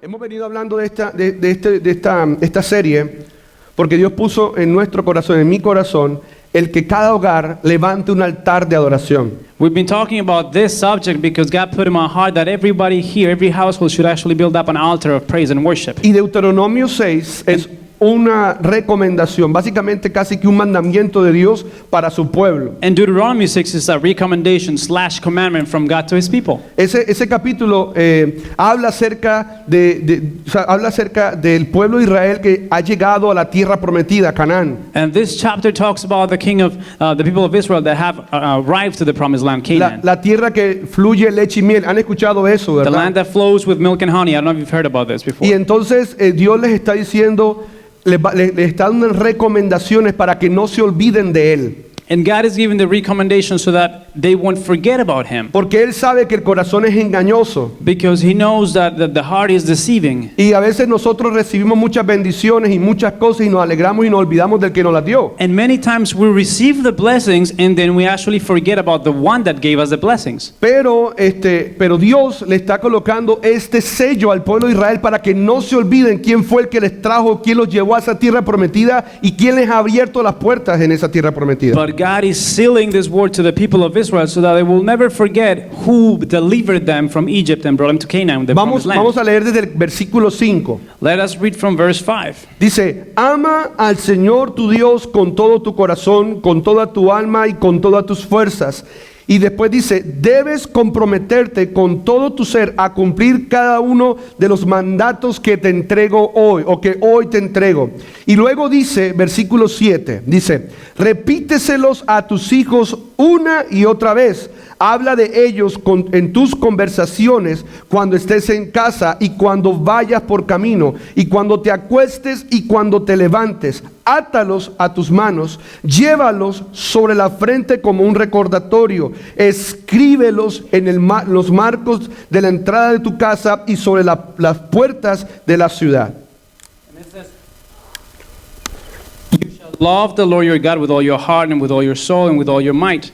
Hemos venido hablando de esta serie porque Dios puso en nuestro corazón, en mi corazón, el que cada hogar levante un altar de adoración. We've been talking about this subject because God put in my heart that everybody here, every household should actually build up an altar of praise and worship. Y Deuteronomio 6 es una recomendación, básicamente casi que un mandamiento de Dios para su pueblo. And Deuteronomy 6 is a recommendation / commandment from God to His people. Ese capítulo habla acerca del pueblo de Israel que ha llegado a la tierra prometida, Canaán. And this chapter talks about the people of Israel that have arrived to the promised land, Canaan. La tierra que fluye leche y miel. ¿Han escuchado eso, The verdad? land that flows with milk and honey. I don't know if you've heard about this before. Y entonces Dios les está diciendo, les está dando recomendaciones para que no se olviden de Él. And God is giving the recommendations so that they won't forget about Him. Porque Él sabe que el corazón es engañoso. Because He knows that the heart is deceiving. Y a veces nosotros recibimos muchas bendiciones y muchas cosas y nos alegramos y nos olvidamos del que nos las dio. And many times we receive the blessings and then we actually forget about the one that gave us the blessings. Pero Dios le está colocando este sello al pueblo de Israel para que no se olviden quién fue el que les trajo, quién los llevó a esa tierra prometida y quién les ha abierto las puertas en esa tierra prometida. But God is sealing this word to the people of Israel so that they will never forget who delivered them from Egypt and brought them to Canaan, the promised land. Vamos a leer desde el versículo 5. Let us read from verse 5. Dice, ama al Señor tu Dios con todo tu corazón, con toda tu alma y con todas tus fuerzas. Y después dice, debes comprometerte con todo tu ser a cumplir cada uno de los mandatos que te entrego hoy, o que hoy te entrego. Y luego dice, versículo 7, dice, repíteselos a tus hijos una y otra vez. Habla de ellos en tus conversaciones cuando estés en casa y cuando vayas por camino y cuando te acuestes y cuando te levantes. Átalos a tus manos, llévalos sobre la frente como un recordatorio. Escríbelos en los marcos de la entrada de tu casa y sobre las puertas de la ciudad. You shall love the Lord your God with all your heart and with all your soul and with all your might.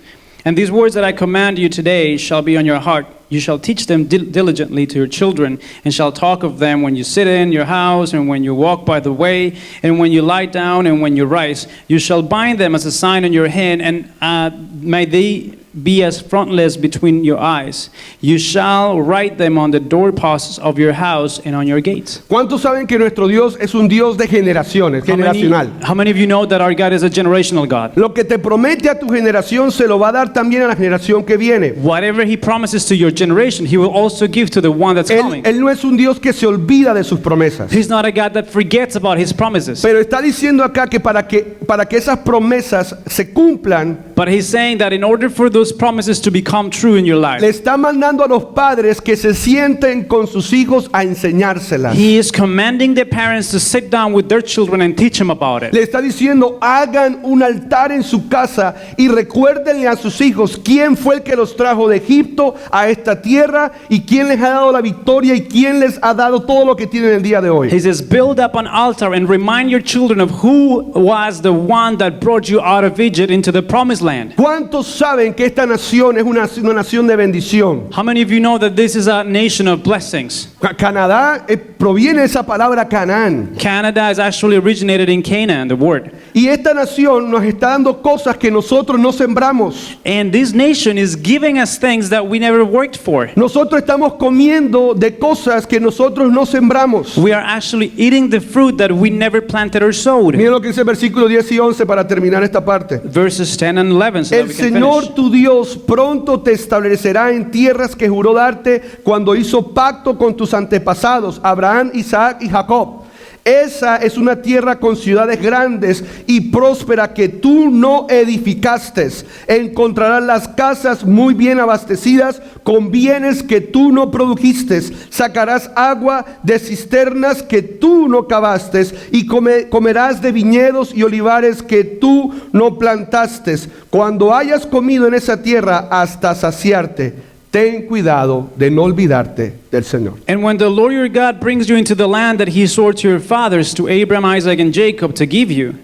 And these words that I command you today shall be on your heart. You shall teach them diligently to your children, and shall talk of them when you sit in your house, and when you walk by the way, and when you lie down, and when you rise. You shall bind them as a sign on your hand, and may they be as frontlets between your eyes. You shall write them on the doorposts of your house and on your gates. ¿Cuántos saben que nuestro Dios es un Dios de generaciones, generacional? How many of you know that our God is a generational God? Lo que te promete a tu generación se lo va a dar también a la generación que viene. Whatever He promises to your generation, He will also give to the one that's coming. Él no es un Dios que se olvida de sus promesas. He's not a God that forgets about His promises. Pero está diciendo acá que para que esas promesas se cumplan, But He's saying that in order for those promises to become true in your life, le está mandando a los padres que se sienten con sus hijos a enseñárselas. He is commanding the parents to sit down with their children and teach them about it. Le está diciendo, hagan un altar en su casa y recuérdenle a sus hijos quién fue el que los trajo de Egipto a esta tierra y quién les ha dado la victoria y quién les ha dado todo lo que tienen el día de hoy. He says, build up an altar and remind your children of who was the one that brought you out of Egypt into the promised land. ¿Cuántos saben que esta nación es una nación de bendición? How many of you know that this is a nation of blessings? Canadá proviene de esa palabra Canaán. Canada is actually originated in Canaan, the word. Y esta nación nos está dando cosas que nosotros no sembramos. And this nation is giving us things that we never worked for. Nosotros estamos comiendo de cosas que nosotros no sembramos. We are actually eating the fruit that we never planted or sowed. Miren lo que dice el versículo 10 y 11 para terminar esta parte. Verses 10 and 11 so that El we can Señor finish. tu Dios pronto te establecerá en tierras que juró darte cuando hizo pacto con tus antepasados, Abraham, Isaac y Jacob. Esa es una tierra con ciudades grandes y próspera que tú no edificaste. Encontrarás las casas muy bien abastecidas con bienes que tú no produjiste. Sacarás agua de cisternas que tú no cavaste y comerás de viñedos y olivares que tú no plantaste. Cuando hayas comido en esa tierra hasta saciarte, ten cuidado de no olvidarte del Señor. And when the Lord your God brings you into the land that He swore to your fathers, to Abraham, Isaac, and Jacob, to give you,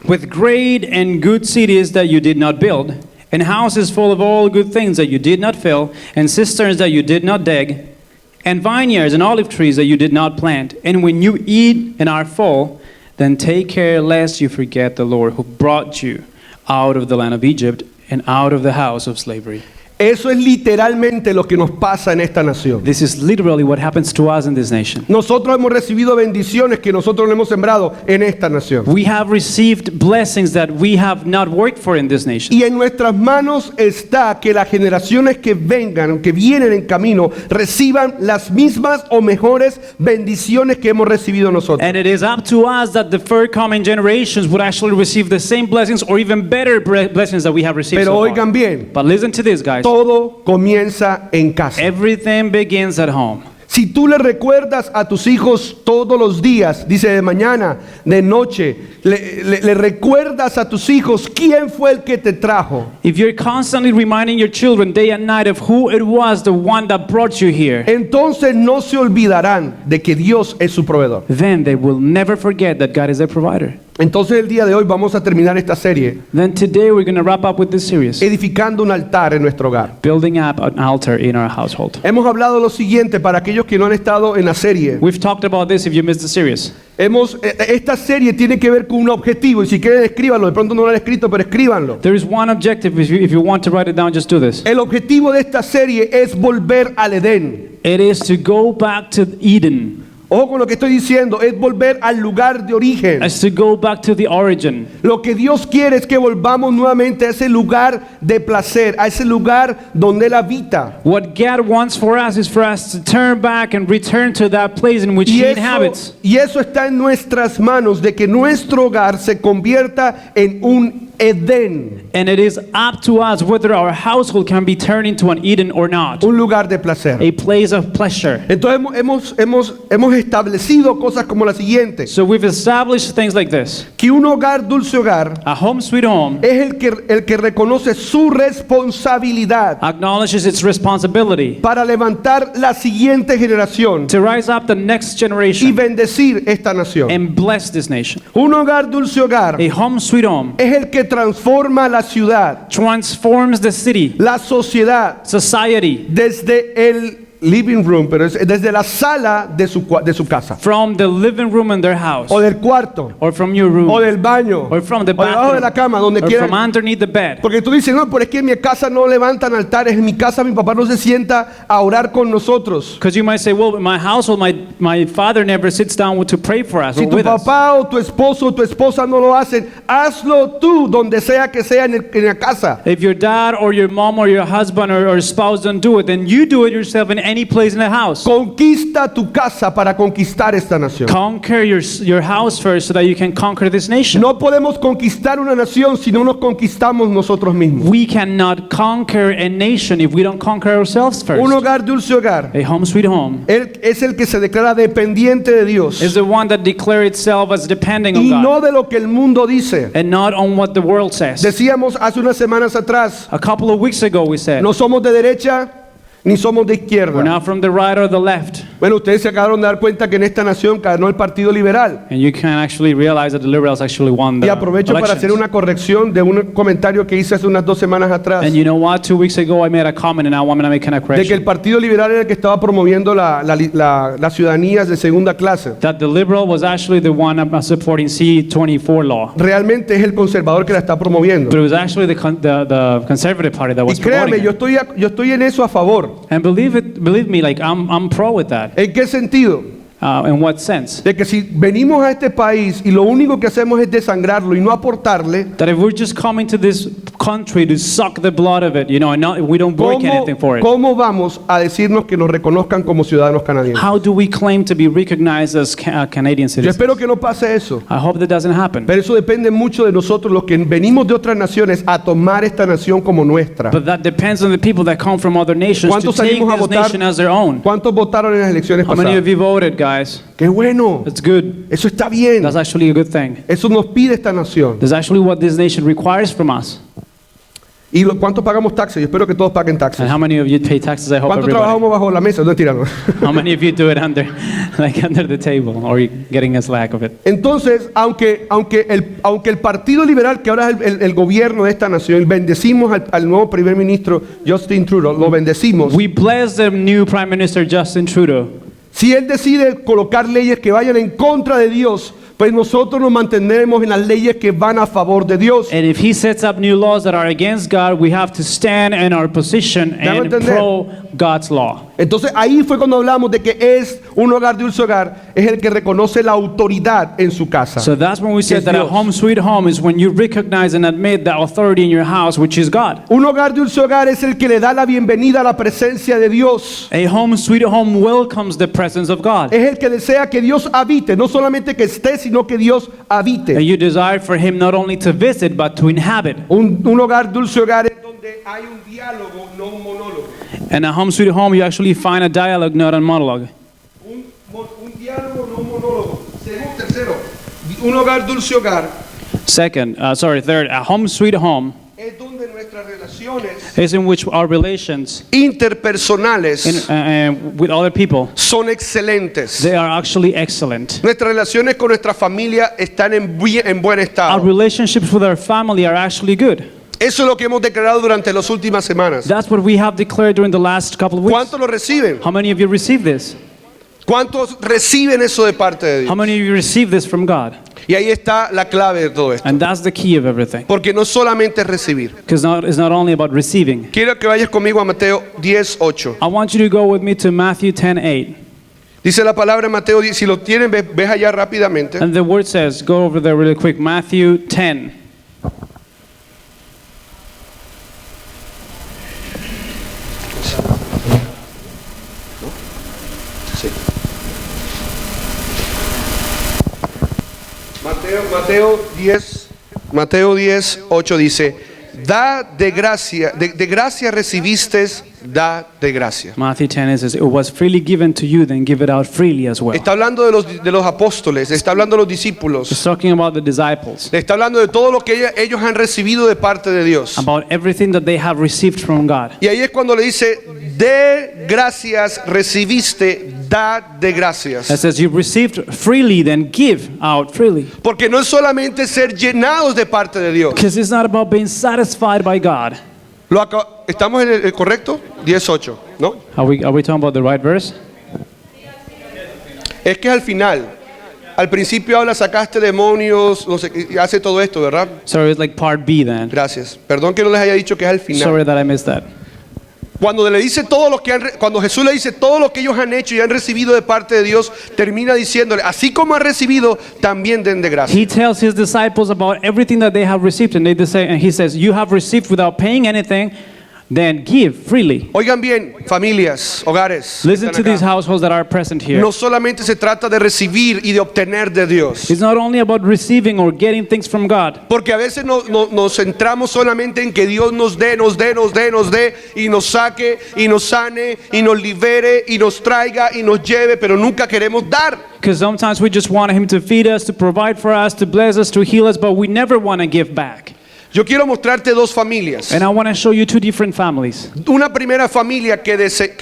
with great and good cities that you did not build, and houses full of all good things that you did not fill, and cisterns that you did not dig, and vineyards and olive trees that you did not plant. And when you eat and are full, then take care lest you forget the Lord who brought you out of the land of Egypt and out of the house of slavery. Eso es literalmente lo que nos pasa en esta nación. This is literally what happens to us in this nation. Nosotros hemos recibido bendiciones que nosotros no hemos sembrado en esta nación. We have received blessings that we have not worked for in this nation. Y en nuestras manos está que las generaciones que vengan, que vienen en camino, reciban las mismas o mejores bendiciones que hemos recibido nosotros. And it is up to us that the forthcoming generations would actually receive the same blessings or even better blessings that we have received Pero so far. oigan bien, But listen to this, guys. todo comienza en casa. Everything begins at home. Si tú le recuerdas a tus hijos todos los días, dice de mañana, de noche, le recuerdas a tus hijos quién fue el que te trajo. If you're constantly reminding your children day and night of who it was, the one that brought you here, Entonces no se olvidarán de que Dios es su proveedor. then they will never forget that God is their provider. Entonces el día de hoy vamos a terminar esta serie Then today we're going to wrap up with this series, edificando un altar en nuestro hogar. building up an altar in our household. Hemos hablado lo siguiente para aquellos que no han estado en la serie. We've talked about this if you missed the series. Esta serie tiene que ver con un objetivo y si quieren escríbanlo, de pronto no lo han escrito, pero escríbanlo. There is one objective. If you want to write it down, just do this. El objetivo de esta serie es volver al Edén. It is to go back to Eden. Ojo con lo que estoy diciendo, es volver al lugar de origen. As to go back to the origin. Lo que Dios quiere es que volvamos nuevamente a ese lugar de placer, a ese lugar donde Él habita. What God wants for us is for us to turn back and return to that place in which He inhabits. Y eso está en nuestras manos, de que nuestro hogar se convierta en un Edén, And it is up to us whether our household can be turned into an Eden or not. un lugar de placer. A place of pleasure. Entonces hemos establecido cosas como la siguiente: So we've established things like this. que un hogar, dulce hogar, A home sweet home es el que reconoce su responsabilidad acknowledges its responsibility para levantar la siguiente generación to rise up the next y generation bendecir esta nación. and bless this nation. Un hogar, dulce hogar, A home sweet home es el que transforma la ciudad, transforms the city, la sociedad, society, desde el living room, pero es desde la sala de su casa, from the living room in their house, o del cuarto, or from your room, o del baño, or from the o debajo de la bathroom, cama, donde or from quieran. underneath the bed. Porque tú dices, no, pero es que en mi casa no levantan altares, en mi casa mi papá no se sienta a orar con nosotros. Because you might say, well, in my household, my father never sits down to pray for us Si or tu with us. papá o tu esposo o tu esposa no lo hacen, hazlo tú donde sea que sea en la casa. If your dad or your mom or your husband or spouse don't do it, then you do it yourself in any place in the house. Conquista tu casa para conquistar esta nación. Conquer your house first so that you can conquer this nation. No podemos conquistar una nación si no nos conquistamos nosotros mismos. We cannot conquer a nation if we don't conquer ourselves first. Un hogar, dulce hogar, A home sweet home él es el que se declara dependiente de Dios is the one that declares itself as depending on y God no de lo que el mundo dice. and not on what the world says. Decíamos hace unas semanas atrás, A couple of weeks ago we said, no somos de derecha ni somos de we're izquierda. not from the right or the left. Bueno, ustedes se acabaron de dar cuenta que en esta nación ganó el Partido Liberal. And you can actually realize that the liberals actually won the Y aprovecho para hacer elections. una corrección de un comentario que hice hace unas 2 semanas atrás, And you know what? 2 weeks ago I made a comment and now I'm going to make a de que correction. el Partido Liberal era el que estaba promoviendo las ciudadanías de segunda clase. That the liberal was actually the one supporting C-24 law. Realmente es el conservador que la está promoviendo. But it was actually the conservative party that Y was créanme, promoting it. yo estoy en eso a favor. And believe me, like I'm pro with that. ¿En qué sentido? In what sense? De que si venimos a este país y lo único que hacemos es desangrarlo y no aportarle, That if we're just coming to this country to suck the blood of it, and we don't work anything for it, ¿cómo vamos a decirnos que nos reconozcan como ciudadanos canadienses? how do we claim to be recognized as Canadian Yo citizens? espero que no pase eso. I hope that doesn't happen. Pero eso depende mucho de nosotros, los que venimos de otras naciones, a tomar esta nación como nuestra. But that depends on the people that come from other nations to ¿Cuántos take salimos a this votar? nation as their own. ¿Cuántos votaron en las elecciones How many pasadas? of you voted, guys? ¡Qué bueno! That's good. Eso está bien. That's actually a good thing. Eso nos pide esta nación. That's actually what this nation requires from us. ¿Y cuántos pagamos taxes? Yo espero que todos paguen taxes. And how many of you pay taxes? I hope ¿Cuántos everybody. trabajamos bajo la mesa? No tirando. How many of you do it under, like under the table, or you getting a slack of it? Entonces, aunque el Partido Liberal, que ahora es el gobierno de esta nación, bendecimos al nuevo primer ministro Justin Trudeau, lo bendecimos. We bless the new Prime Minister Justin Trudeau. Si él decide colocar leyes que vayan en contra de Dios, pues nosotros nos mantendremos en las leyes que van a favor de Dios. And if he sets up new laws that are against God, we have to stand in our position Dame and entender. pro God's law. Entonces ahí fue cuando hablamos de que es un hogar de dulce hogar, es el que reconoce la autoridad en su casa. So that's when we Que said es that a Dios. home sweet home is when you recognize and admit the authority in your house, which is God. Un hogar de dulce hogar es el que le da la bienvenida a la presencia de Dios. A home sweet home welcomes the presence of God. Es el que desea que Dios habite, no solamente que esté, sino que Dios habite. And you desire for him not only to visit, but to inhabit. Un hogar dulce hogar es donde hay un diálogo, no un monólogo. And a home sweet home, you actually find a dialogue, not a monologue. Un diálogo, no un monólogo. Tercero, un hogar dulce hogar Third, a home sweet home es donde nuestras relaciones is in which our relations interpersonales with other people, son excelentes. they are actually excellent. Nuestras relaciones con nuestra familia están en buen Our estado. relationships with our family are actually good. Eso es lo que hemos declarado durante las últimas semanas. That's what we have declared during the last couple of weeks. ¿Cuántos lo reciben? How many of you receive this? ¿Cuántos reciben eso de parte de How Dios? many of you receive this from God? Y ahí está la clave de todo esto. And that's the key of everything. Porque no solamente es recibir. Because it's not only about receiving. Quiero que vayas conmigo a Mateo 10:8. I want you to go with me to Matthew 10:8. Dice la palabra en Mateo 10. Si lo tienen, ves allá rápidamente. And the word says, go over there really quick, Matthew 10. Sí. Mateo 10:8 dice: da de gracia, de gracia recibiste, da de gracia. Matthew 10 says, it was freely given to you, then give it out freely as well. Está hablando de los apóstoles, está hablando de los It's discípulos, talking about the disciples, está hablando de todo lo que ellos han recibido de parte de Dios. about everything that they have received from God. Y ahí es cuando le dice: de gracias recibiste, da de gracias. It says, you've received freely, then give out freely. Porque no es solamente ser llenados de parte de Dios. Because it's not about being satisfied by God. ¿Estamos en el correcto? 10:8, ¿no? Are we talking about the right verse? Es que al final, al principio habla sacaste demonios, no sé, y hace todo esto, ¿verdad? Sorry, it's like part B then. Gracias. Perdón que no les haya dicho que es al final. Sorry that I missed that. Cuando le dice todo lo que cuando Jesús le dice todo lo que ellos han hecho y han recibido de parte de Dios, termina diciéndole: así como han recibido, también den de gracia. He tells his disciples about everything that they have received, and he says, you have received without paying anything, then give freely. Oigan bien, familias, hogares. que Listen están to these acá. households that are present here. No solamente se trata de recibir y de obtener de Dios. It's not only about receiving or getting things from God. Porque a veces nos centramos solamente en que Dios nos dé y nos saque y nos sane y nos libere y nos traiga y nos lleve, pero nunca queremos dar. Because sometimes we just want Him to feed us, to provide for us, to bless us, to heal us, but we never want to give back. Yo quiero mostrarte dos familias. And I want to show you two different families. Una primera familia que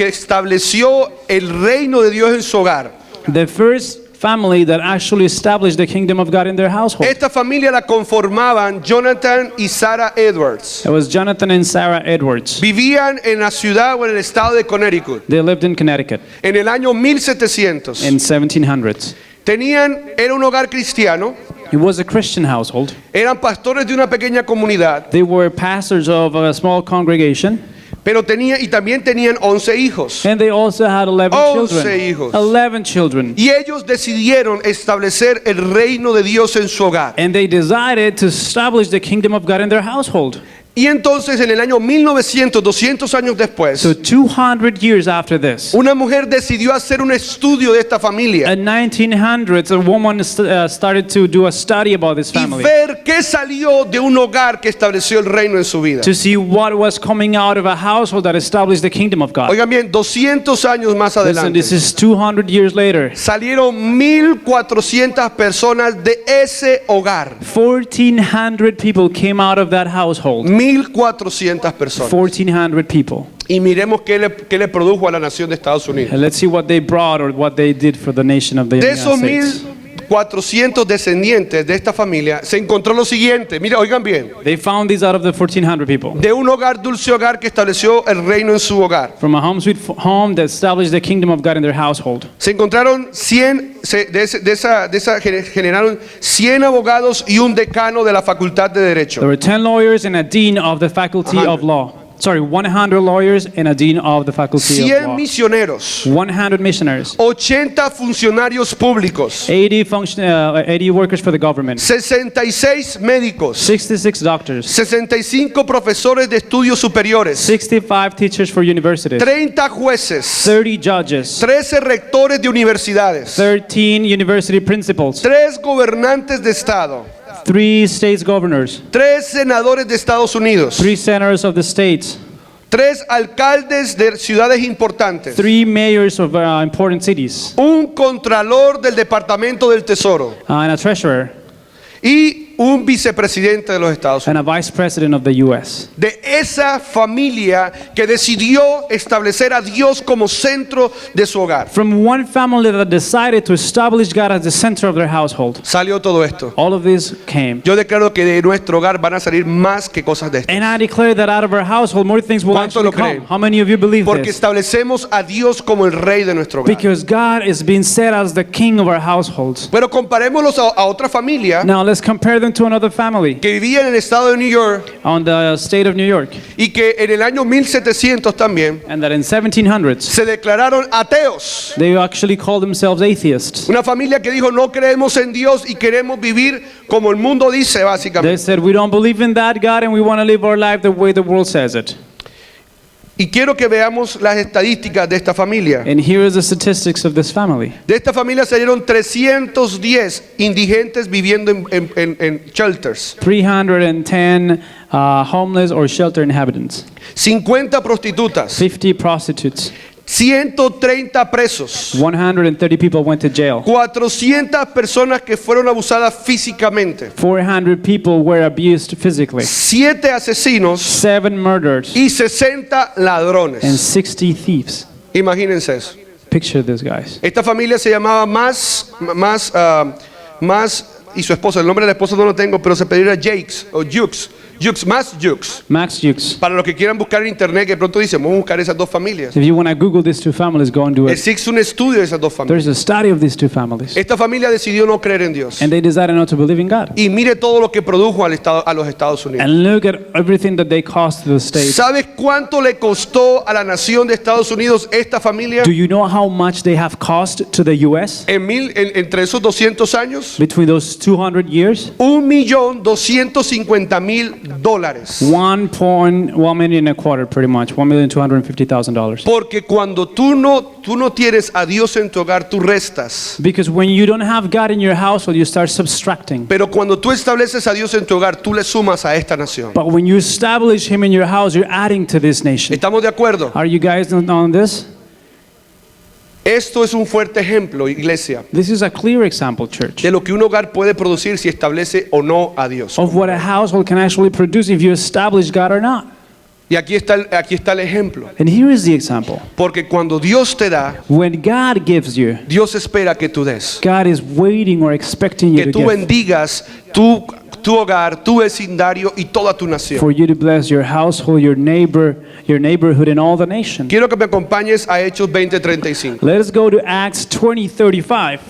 estableció el reino de Dios en su hogar. The first family that actually established the kingdom of God in their household. Esta familia la conformaban Jonathan y Sarah Edwards. It was Jonathan and Sarah Edwards. Vivían en la ciudad o en el estado de Connecticut They lived in Connecticut en el año 1700. in 1700s. Era un hogar cristiano. It was a Christian household. Eran pastores de una pequeña comunidad, They were pastors of a small congregation, pero también tenían 11 hijos. and they also had 11 children. hijos. 11 children. Y ellos decidieron establecer el reino de Dios en su hogar. And they decided to establish the kingdom of God in their household. Y entonces en el año 1900, 200 años después, So 200 years after this, una mujer decidió hacer un estudio de esta familia in 1900s, a woman started to do a study about this y family ver qué salió de un hogar que estableció el reino en su vida. to see what was coming out of a household that established the kingdom of God. Oigan bien, 200 años más Listen, adelante, this is 200 years later. salieron 1400 personas de ese hogar. 1,400 people came out of that household. 1.400 personas. 1,400 people. Y miremos qué le produjo a la nación de Estados Unidos. And let's see what they brought or what they did for the nation of the De United esos States. 1.400 descendientes de esta familia, se encontró lo siguiente. Mira, oigan bien. They found these out of the 1,400 people. De un hogar, dulce hogar, que estableció el reino en su hogar. From a home sweet home that established the kingdom of God in their household. Se encontraron 100, generaron 100 abogados y un decano de la Facultad de There Derecho. were 10 lawyers and a dean of the faculty 100. of law. Sorry, 100 lawyers and a dean of the faculty of 100 law. misioneros, 100 missionaries. 80 funcionarios públicos, 80 workers for the government. 66 médicos, 66 doctors. 65 profesores de estudios superiores, 65 teachers for universities. 30 jueces, 30 judges. 13 rectores de universidades, 13 university principals. 3 gobernantes de estado, 3 states governors. 3 senadores de Estados Unidos, 3 senators of the states. 3 alcaldes de ciudades importantes, 3 mayors of important cities. un contralor del Departamento del Tesoro And a treasurer. y un vicepresidente de los Estados Unidos. And a vice president of the U.S. De esa familia que decidió establecer a Dios como centro de su hogar, From one family that decided to establish God as the center of their household. salió todo esto. All of this came. Yo declaro que de nuestro hogar van a salir más que cosas de esto. And I declare that out of our household, more things will ¿Cuánto actually lo come. creen? How many of you believe Porque this? establecemos a Dios como el rey de nuestro hogar. Because God is being set as the king of our households. Pero comparémoslos a otra familia Now let's compare them to another family que vivía en el estado de New York on the state of New York. y que en el año 1700 también And that in 1700s, se declararon ateos. they actually called themselves atheists. Una familia que dijo no creemos en Dios y queremos vivir como el mundo dice They básicamente. said, we don't believe in that God and we want to live our life the way the world says it. Y quiero que veamos las estadísticas de esta familia. And here is the statistics of this family. De esta familia salieron 310 indigentes viviendo en shelters, 310 homeless or shelter inhabitants, 50 prostitutas, 50 prostitutes, 130 presos, 130 people went to jail, 400 personas que fueron abusadas físicamente, 400 people were abused physically, 7 asesinos 7 murders, y 60 and ladrones. 60 thieves. Imagínense eso. Picture this, guys. Esta familia se llamaba más y su esposa, el nombre de la esposa no lo tengo, pero se pedía Jakes o Jukes, más Jukes. Max Jukes. Para los que quieran buscar en internet, que de pronto dicen, vamos a buscar esas dos familias. If you want to Google these two families, go and do it. Existe un estudio de esas dos familias. There's a study of these two families. Esta familia decidió no creer en Dios. And they decided not to believe in God. Y mire todo lo que produjo a los Estados Unidos. And look at everything that they caused to the states. ¿Sabes cuánto le costó a la nación de Estados Unidos esta familia? Do you know how much they have cost to the U.S. Entre esos 200 años, between those 200 years? $1.250.000. 1 million a quarter, pretty much. $1,250,000. Porque cuando tú no tienes a Dios en tu hogar, tú restas. Because when you don't have God in your household, you start subtracting. Pero cuando tú estableces a Dios en tu hogar, tú le sumas a esta nación. But when you establish Him in your house, you're adding to this nation. ¿Estamos de acuerdo? Are you guys on this? Esto es un fuerte ejemplo, iglesia, This is a clear example, church, de lo que un hogar puede producir si establece o no a Dios. of what a household can actually produce if you establish God or not. Y aquí está el ejemplo. And here is the example. Porque cuando Dios te da, When God gives you, Dios espera que tú des. God is waiting or expecting you Que to tú give. bendigas tu hogar, tu vecindario y toda tu nación. For you to bless your household, your neighbor, your neighborhood, and all the nation. Quiero que me acompañes a Hechos 20:35. Let us go to Acts 20:35.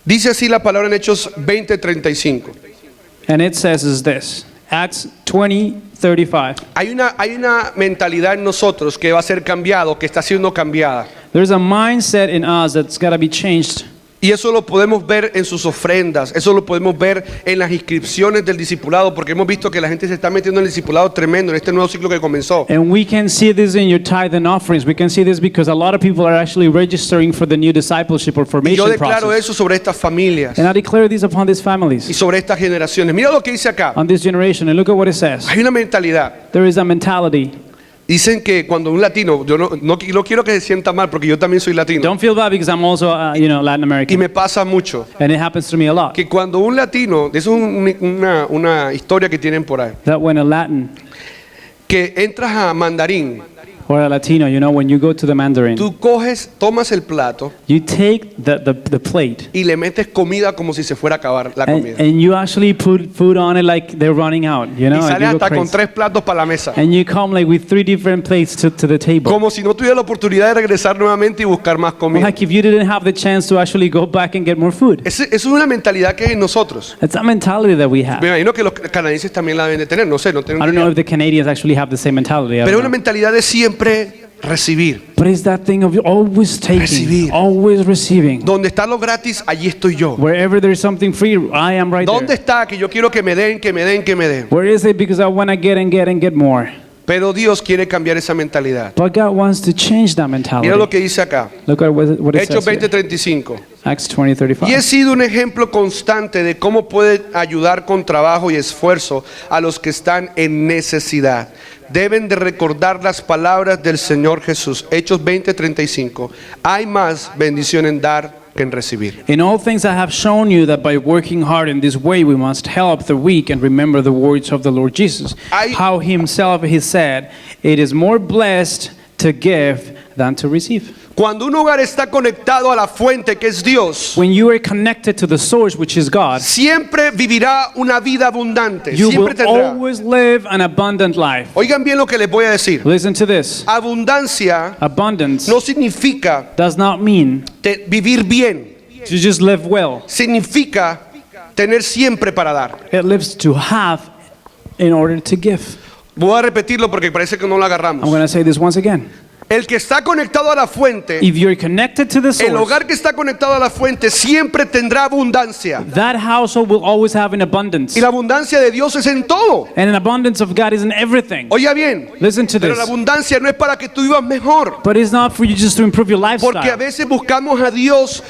Dice así la palabra en Hechos 20:35. And it says is this. Acts 20:35. Hay una mentalidad en nosotros que va a ser cambiado, que está siendo cambiada. There's a mindset in us that's got to be changed. Y eso lo podemos ver en sus ofrendas, eso lo podemos ver en las inscripciones del discipulado, porque hemos visto que la gente se está metiendo en el discipulado tremendo en este nuevo ciclo que comenzó. And we can see this in your tithe and offerings. We can see this because a lot of people are actually registering for the new discipleship or Y yo formation declaro process. eso sobre estas familias And I declare this upon these y families, sobre estas generaciones. Mira lo que dice acá. on this generation. And look at what it says. Hay una mentalidad. There is a mentality. Dicen que cuando un latino, yo no quiero que se sienta mal porque yo también soy latino. Don't feel bad because I'm also, Latin Y American. me pasa mucho. And it happens to me a lot. Que cuando un latino, eso es una historia que tienen por ahí. That when a Latin que entras a Mandarín, or a Latino, you know, when you go to the Mandarin, tú tomas el plato you take the plate y le metes comida como si se fuera a acabar la comida. and you actually put food on it like they're running out, you know, Y like sales you go hasta con crazy. 3 platos para la mesa. And you come like with 3 different plates to the table. Como si no tuviera la oportunidad de regresar nuevamente y buscar más comida. Like if you didn't have the chance to actually go back and get more food. Eso es una mentalidad que hay en nosotros. That's a mentality that we have. Me imagino que los canadienses también la deben de tener, no sé, no tengo I don't idea. know if the Canadians actually have the same mentality. I Pero es don't una know. mentalidad de siempre recibir. But it's that thing of always taking, Recibir. always receiving. Donde está lo gratis, allí estoy yo. Wherever there's something free, I am right ¿Dónde there. está que yo quiero que me den, que me den, que me den? Where is it? Because I want to get and get and get more. Pero Dios quiere cambiar esa mentalidad. But God wants to change that Mira mentality. lo que dice acá. Look at what it Hechos says here. 20:35. Acts 20:35. Y he sido un ejemplo constante de cómo puede ayudar con trabajo y esfuerzo a los que están en necesidad. Deben de recordar las palabras del Señor Jesús. Hechos 20:35. Hay más bendición en dar que en recibir. In all things I have shown you that by working hard in this way we must help the weak and remember the words of the Lord Jesus. How himself he said, it is more blessed to give than to receive. Cuando un hogar está conectado a la fuente que es Dios, When you are connected to the source, which is God, siempre vivirá una vida abundante. you Siempre will tendrá. always live an abundant life. Oigan bien lo que les voy a decir. Listen to this. Abundancia Abundance no significa does not mean vivir bien. to just live well. Significa tener siempre para dar. It lives to have in order to give. Voy a repetirlo porque parece que no lo I'm agarramos. going to say this once again. El que está conectado a la fuente, If you're connected to the el source, hogar que está conectado a la fuente siempre tendrá abundancia. that household will always have an abundance. Y la abundancia de Dios es en todo. And an abundance of God is in everything. Oiga bien, Listen to pero this. la abundancia no es para que tú vivas mejor. But it's not for you just to improve your Porque a lifestyle. veces buscamos a Dios,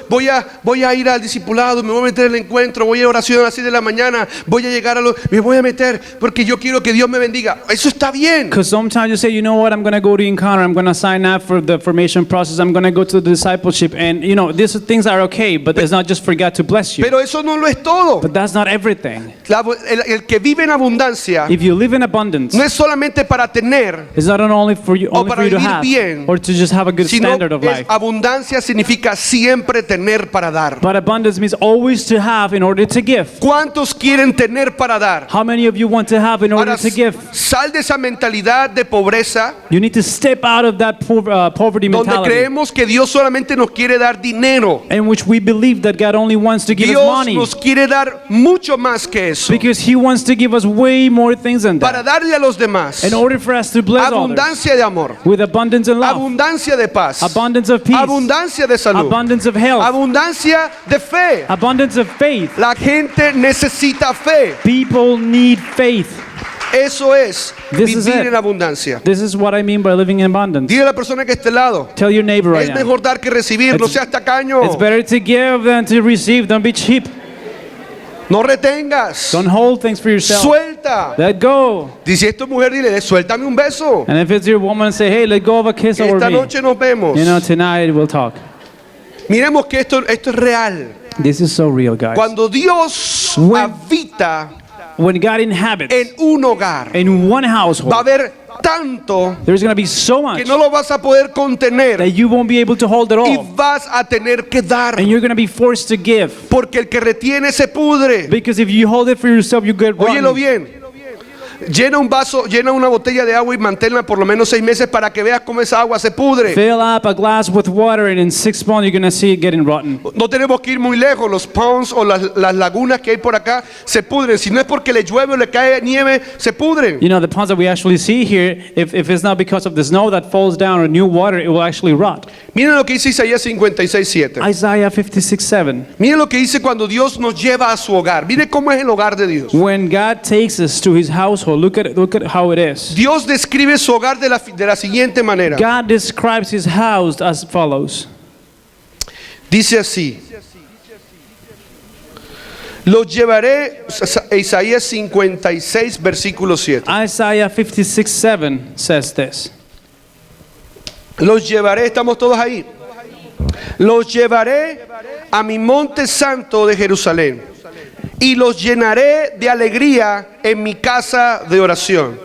voy a ir al discipulado, me voy a meter en el encuentro, voy a oración a las 6 de la mañana, voy a llegar me voy a meter porque yo quiero que Dios me bendiga. Eso está bien. Because sometimes you say, you know what, I'm going to go to Encounter, I'm going to sign up for the formation process, I'm going to go to the discipleship. And, you know, these things are okay, but it's not just for God to bless you. Pero eso no lo es todo. But that's not everything. El que vive en abundancia If you live in abundance, no es solamente para tener, it's not only for you, only para for you to vivir have, bien, or to just have a good sino standard of life. abundancia significa siempre tener para dar. But abundance means always to have in order to give. ¿Cuántos quieren tener para dar? How many of you want to have in order Ahora, to give? sal de esa mentalidad de pobreza You need to step out of that poverty donde mentality creemos que Dios solamente nos quiere dar dinero. in which we believe that God only wants to give us Dios money, nos quiere dar mucho más que eso because He wants to give us way more things than para that darle a los demás in order for us to bless others abundancia de amor, with abundance of love, abundancia de paz, abundance of peace, abundancia de salud, abundance of health, abundancia de fe. abundance of faith. La gente necesita fe. People need faith. Eso es This is vivir it. en abundancia. This is what I mean by living in abundance. Dile a la persona que esté al lado, Tell your neighbor right es now. mejor dar que recibir, no It's- seas tacaño, It's better to give than to receive. Don't be cheap. no retengas, Don't hold things for yourself. suelta. Let go. Dice esto mujer, dile, suéltame un beso. And if it's your woman, say, hey, let go of a kiss over Esta me. noche nos vemos. You know, tonight we'll talk. Miremos que esto es real. This is so real, guys. Cuando Dios When- habita When God inhabits en un hogar, in one va a household, haber tanto there's going to be so much que no lo vas a poder contener that you won't be able to hold it y all. vas a tener que dar. And you're going to be forced to give. Porque el que retiene se pudre. Because if you hold it for yourself, you get Óyelo rotten. bien. Llena un vaso, llena una botella de agua y manténla por lo menos 6 meses para que veas cómo esa agua se pudre. Fill up a glass with water, and in 6 months, you're going to see it getting rotten. No tenemos que ir muy lejos. Los ponds o las lagunas que hay por acá se pudren. Si no es porque le llueve o le cae nieve, se pudren. You know, the ponds that we actually see here, if it's not because of the snow that falls down or new water, it will actually rot. Miren lo que dice Isaías 56:7. Isaiah 56:7. Miren lo que dice cuando Dios nos lleva a su hogar. Miren cómo es el hogar de Dios. When God takes us to His household, look at how it is. Dios describe su hogar de la siguiente manera. God describes His house as follows. Dice así. Los llevaré, Isaías 56, versículo 7. Isaiah 56:7 says this. Los llevaré, estamos todos ahí. Los llevaré a mi monte santo de Jerusalén y los llenaré de alegría en mi casa de oración.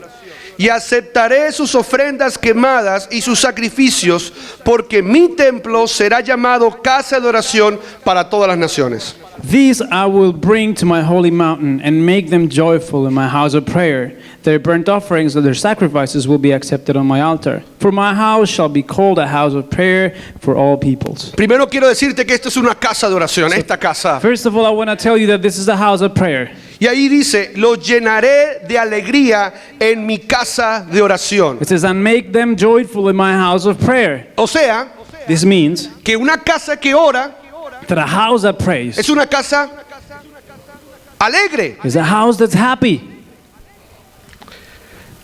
y aceptaré sus ofrendas quemadas y sus sacrificios, porque mi templo será llamado casa de oración para todas las naciones. These I will bring to my holy mountain and make them joyful in my house of prayer. Their burnt offerings and their sacrifices will be accepted on my altar. For my house shall be called a house of prayer for all peoples. Primero quiero decirte que esto es una casa de oración, esta casa. First of all, I want to tell you that this is a house of prayer. Y ahí dice, los llenaré de alegría en mi casa de oración. It says, and make them joyful in my house of prayer. O sea, This means que una casa que ora that a house that prays es una casa alegre. is a house that's happy.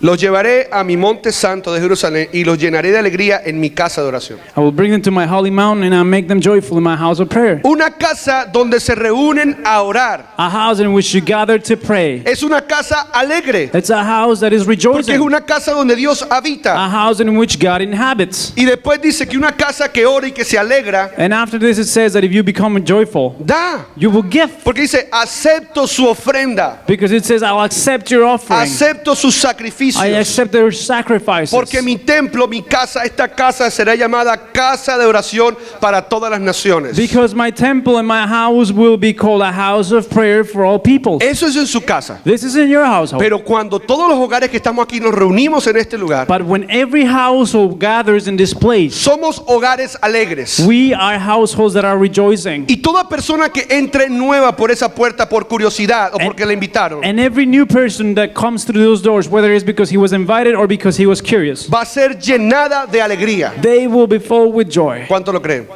Los llevaré a mi monte santo de Jerusalén y los llenaré de alegría en mi casa de oración. I will bring them to my holy mountain and I'll make them joyful in my house of prayer. Una casa donde se reúnen a orar. A house in which you gather to pray. Es una casa alegre. It's a house that is Porque es rejoicing. una casa donde Dios A habita. house in which God inhabits. Y después dice que una casa que ora y que se alegra, And after this it says that if you become joyful, da. you will give. Porque dice, acepto su ofrenda. Because it says, I'll accept your offering. Acepto sus I sacrificios. accept their sacrifices. Porque mi templo, mi casa, esta casa será llamada casa de oración para todas las naciones. Because my temple and my house will be called a house of prayer for all people. Eso es en su casa. This is in your household. Pero cuando todos los hogares que estamos aquí nos reunimos en este lugar, But when every household gathers in this place, somos hogares alegres. we are households that are rejoicing. Y toda persona que entre nueva por esa puerta por curiosidad o porque la invitaron, And every new person that comes through those doors, whether it's because he was invited or because he was curious, va a ser llenada de alegría. they will be filled with joy. ¿Cuánto lo creen?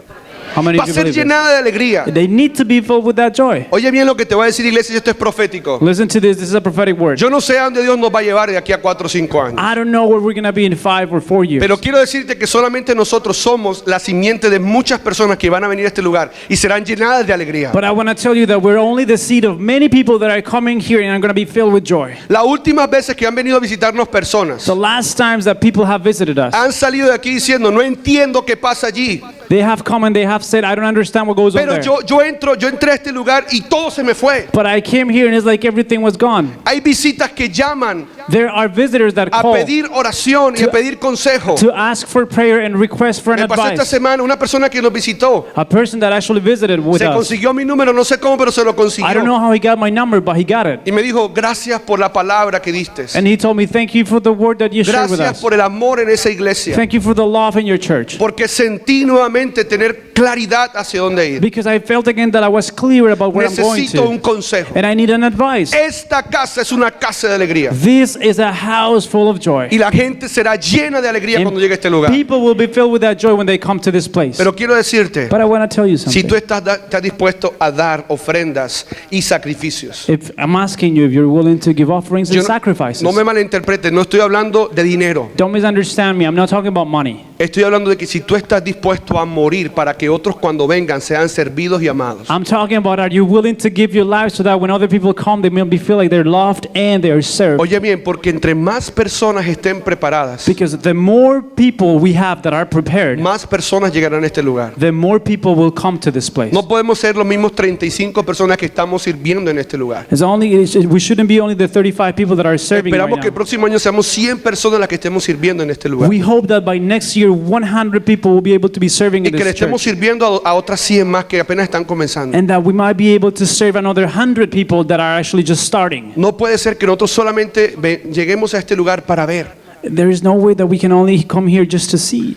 How many Va a do you ser believe it? llenada de alegría. They need to be filled with that joy. Oye bien lo que te voy a decir, iglesia, esto es profético. Listen to this is a prophetic word. Yo no sé a dónde Dios nos va a llevar de aquí a 4 o 5 años. I don't know where we're going to be in 5 or 4 years. Pero quiero decirte que solamente nosotros somos la simiente de muchas personas que van a venir a este lugar y serán llenadas de alegría. But I want to tell you that we're only the seed of many people that are coming here and are going to be filled with joy. Las últimas veces que han venido a visitarnos personas The last times that people have visited us, han salido de aquí diciendo, no entiendo qué pasa allí. they have come and they have said, I don't understand what goes on Pero there. yo entré a este lugar y todo se me fue. But I came here and it's like everything was gone. Hay visitas que llaman There are visitors that a call pedir oración y a pedir consejo. to ask for prayer and request for an Me pasó esta advice. semana una persona que nos visitó. A person that actually visited with Se us. consiguió mi número, no sé cómo, pero se lo I don't know consiguió. how he got my number, but he got it. Y me dijo, gracias por la palabra que diste. And he told me, thank you for the word that you shared with Gracias us. por el amor en esa iglesia. Thank you for the love in your church. Porque sentí nuevamente tener claridad hacia dónde ir. Because I felt again that I was clear about where I'm going Necesito un to. consejo. And I need an advice. Esta casa es una casa de alegría. This is a house full of joy. Y la gente será llena de alegría And cuando llegue a este lugar. people will be filled with that joy when they come to this place. Pero quiero decirte, But I want to tell you si tú something. estás dispuesto a dar ofrendas y sacrificios. If I'm asking you if you're willing to give offerings Yo and sacrifices. no me malinterpretes, no estoy hablando de dinero. Don't misunderstand me. I'm not talking about money. Estoy hablando de que si tú estás dispuesto a morir para que otros cuando vengan sean servidos y amados. I'm talking about are you willing to give your life so that when other people come, they may feel like they're loved and they are served. Oye bien, porque entre más personas estén preparadas, Because the more people we have that are prepared, más personas llegarán a este lugar. the more people will come to this place. No podemos ser los mismos 35 personas que estamos sirviendo en este lugar. We shouldn't be only the 35 people that are serving right Esperamos que el now. próximo año seamos 100 personas las que estemos sirviendo en este lugar. We hope that by next year, 100 people will be able to be serving Y in que le this estemos church. sirviendo a otras 100 más que apenas están comenzando. And that we might be able to serve another 100 people that are actually just starting. No puede ser que nosotros solamente lleguemos a este lugar para ver. There is no way that we can only come here just to see.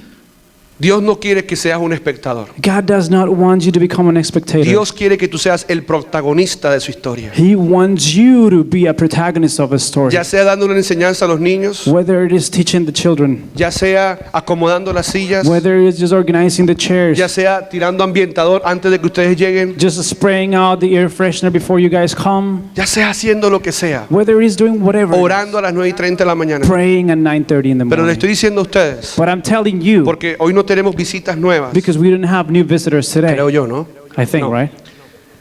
Dios no quiere que seas un espectador. God does not want you to become an spectator. Dios quiere que tú seas el protagonista de su historia. He wants you to be a protagonist of a story. Ya sea dando una enseñanza a los niños, Whether it is teaching the children, ya sea acomodando las sillas, whether it is just organizing the chairs, ya sea tirando ambientador antes de que ustedes lleguen, just spraying out the air freshener before you guys come, ya sea haciendo lo que sea, whether it is doing whatever, orando a las 9:30 de la mañana. praying at 9:30 in the Pero le morning. estoy diciendo a ustedes, But I'm telling you, porque hoy no tenemos visitas nuevas, because we didn't have new visitors today, creo yo, ¿no? I think, No. right?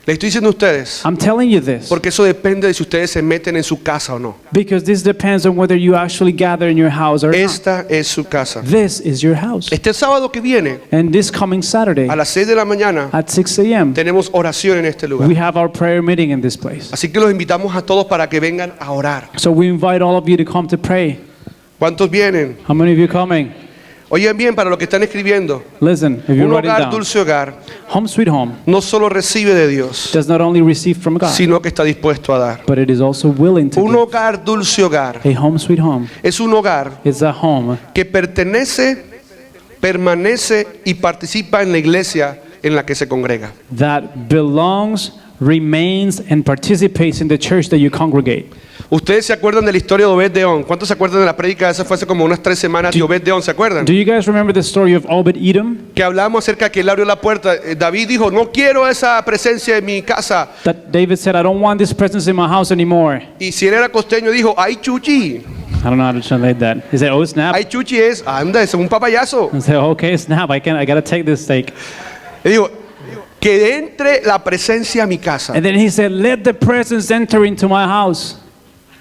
Le estoy diciendo a ustedes, I'm telling you this porque eso depende de si ustedes se meten en su casa o no. because this depends on whether you actually gather in your house or not. Esta es su casa. This is your house. Este sábado que viene, And this coming Saturday a las 6 de la mañana, at 6 a.m., tenemos oración en este lugar. we have our prayer meeting in this place. Así que los invitamos a todos para que vengan a orar. So we invite all of you to come to pray. ¿Cuántos vienen? How many of you coming? Oigan bien, para los que están escribiendo, Listen, if you're un writing hogar, down, dulce hogar, home sweet home no solo recibe de Dios, does not only receive from God, sino que está dispuesto a dar. but it is also willing to Un give. hogar, dulce hogar, A home sweet home es un hogar is a home que pertenece, permanece y participa en la iglesia en la que se congrega. that belongs, remains, and participates in the church that you congregate. Ustedes se acuerdan de la historia de Obed-Edom. ¿Cuántos se acuerdan de la prédica? Esa fue hace como unas 3 semanas de Obed-Edom, ¿se acuerdan? Do you guys remember the story of Obed-Edom? Que hablamos acerca de que él abrió la puerta. David dijo, no quiero esa presencia en mi casa. That David said, I don't want this presence in my house anymore. Y si él era costeño, dijo, ay chuchi. I don't know how to translate that. He said, oh snap. Ay chuchi es, anda, es un papayazo. I said, okay, snap, I gotta take this steak. Y dijo, que entre la presencia a mi casa. And then he said, let the presence enter into my house.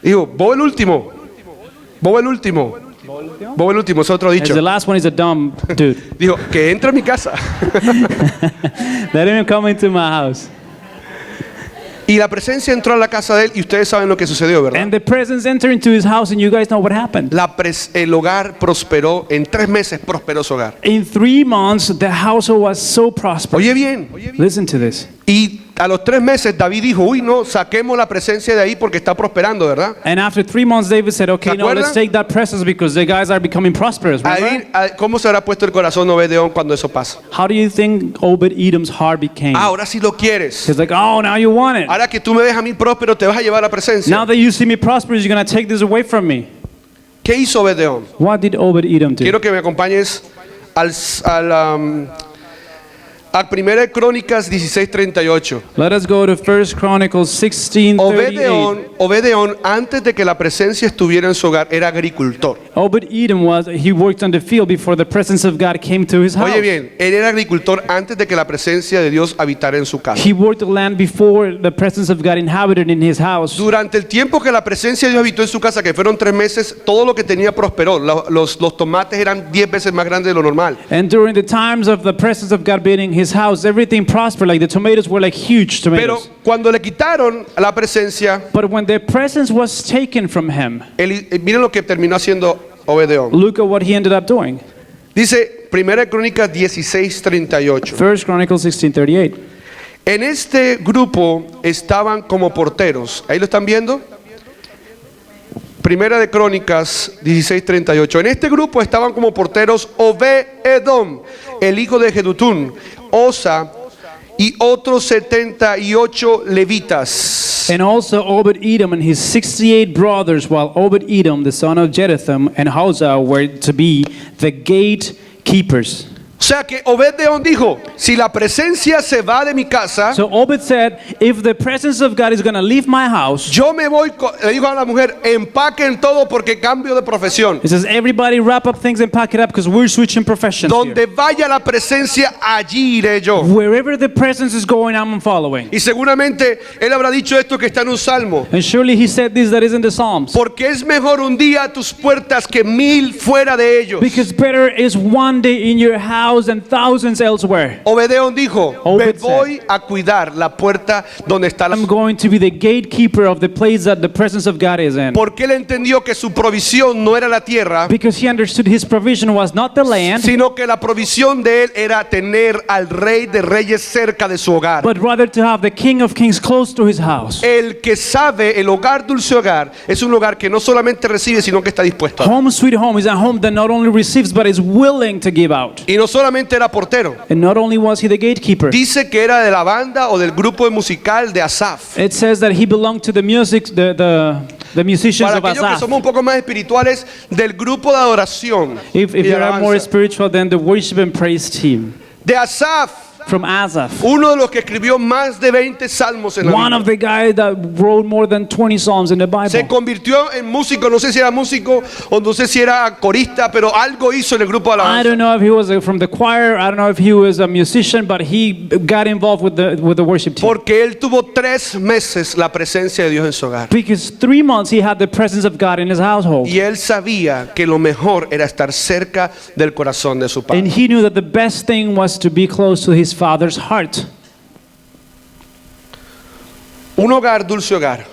Dijo, vos el último. Vos el último. Vos el último, es otro As dicho. the last one is a dumb dude. Dijo, que entre a mi casa. Let him come into my house. Y la presencia entró a la casa de él y ustedes saben lo que sucedió, ¿verdad? And the presence entered into his house, and you guys know what happened. El hogar prosperó, en 3 meses prosperó su hogar. In 3 months, the household was so prosperous. Oye bien, Listen to this. y a los 3 meses David dijo, uy no, saquemos la presencia de ahí porque está prosperando, ¿verdad? And after 3 months, David said, okay, ¿Se no, let's acuerdan? take that presence because the guys are becoming prosperous. Remember? Ahí, ¿cómo se habrá puesto el corazón de Obed-Edom cuando eso pasa? How do you think Obed-Edom's heart became? Ahora sí lo quieres. He's like, oh, now you want it. Ahora que tú me ves a mí próspero, te vas a llevar la presencia. Now that you see me prosperous, you're going to take this away from me. ¿Qué hizo Obed-Edom? What did Obed-Edom do? Quiero que me acompañes a 1 Crónicas 16:38. Let us go to 1 Chronicles 16:38. Obed-Edom, antes de que la presencia estuviera en su hogar, era agricultor. Obed-Edom he worked on the field before the presence of God came to his house. Oye bien, él era agricultor antes de que la presencia de Dios habitara en su casa. He worked the land before the presence of God inhabited in his house. Durante el tiempo que la presencia de Dios habitó en su casa, que fueron 3 meses, todo lo que tenía prosperó. Los tomates eran 10 veces más grandes de lo normal. And during the times of the presence of God being in his house, everything prospered. Like the tomatoes were like huge Pero tomatoes. cuando le quitaron la presencia, But when the presence was taken from him, miren lo que terminó haciendo Obed-Edom. look at what he ended up doing. Dice 1 Crónicas 16:38. 1 Chronicles 16:38. En este grupo estaban como porteros. ¿Ahí lo están viendo? Primera de Crónicas 16:38. En este grupo estaban como porteros Obed-Edom, el hijo de Jedutún, Osa y otros 78 levitas. And also Obed-Edom and his 68 brothers, while Obed-Edom, the son of Jeduthun, and Hosea were to be the gatekeepers. O sea que Obed-Edom dijo, si la presencia se va de mi casa, So Obed said, if the presence of God is going to leave my house, yo me voy, le dijo a la mujer, empaquen todo porque cambio de profesión. he says, everybody wrap up things and pack it up because we're switching professions here. Donde vaya la presencia, allí iré yo. Wherever the presence is going, I'm following. Y seguramente él habrá dicho esto que está en un salmo. And surely he said this that is in the Psalms. Porque es mejor un día a tus puertas que 1000 fuera de ellos. Because better is one day in your house and thousands elsewhere. Obed-Edom dijo, me Obed voy a cuidar la puerta donde está la... I'm going to be the gatekeeper of the place that the presence of God is in. Porque él entendió que su provisión no era la tierra, Because he understood his provision was not the land, sino que la provisión de él era tener al rey de reyes cerca de su hogar. but rather to have the King of Kings close to his house. El que sabe, el hogar dulce hogar, es un hogar que no solamente recibe, sino que está dispuesto a dar. Home sweet home is a home that not only receives but is willing to give out. Y no solamente era portero. And not only was he the gatekeeper, Dice que era de la banda o del grupo musical de Asaf. it says that he belonged to the the musicians Para of aquellos que Asaph. somos un poco más espirituales, del grupo de adoración If y de you are more alabanza. spiritual than the worship and praise team De Asaf, from Asaph, uno de los que escribió más de 20 salmos en la one of Biblia. the guys that wrote more than 20 psalms in the Se Bible. convirtió en músico, no sé si era músico o no sé si era corista, pero algo hizo en el grupo de I alabanza. don't know if he was from the choir. I don't know if he was a musician, but he got involved with the worship team. Porque él tuvo 3 meses la presencia de Dios en su hogar. Because 3 months he had the presence of God in his household. Y él sabía que lo mejor era estar cerca del corazón de su And padre. he knew that the best thing was to be close to his father's heart. Un hogar, dulce hogar,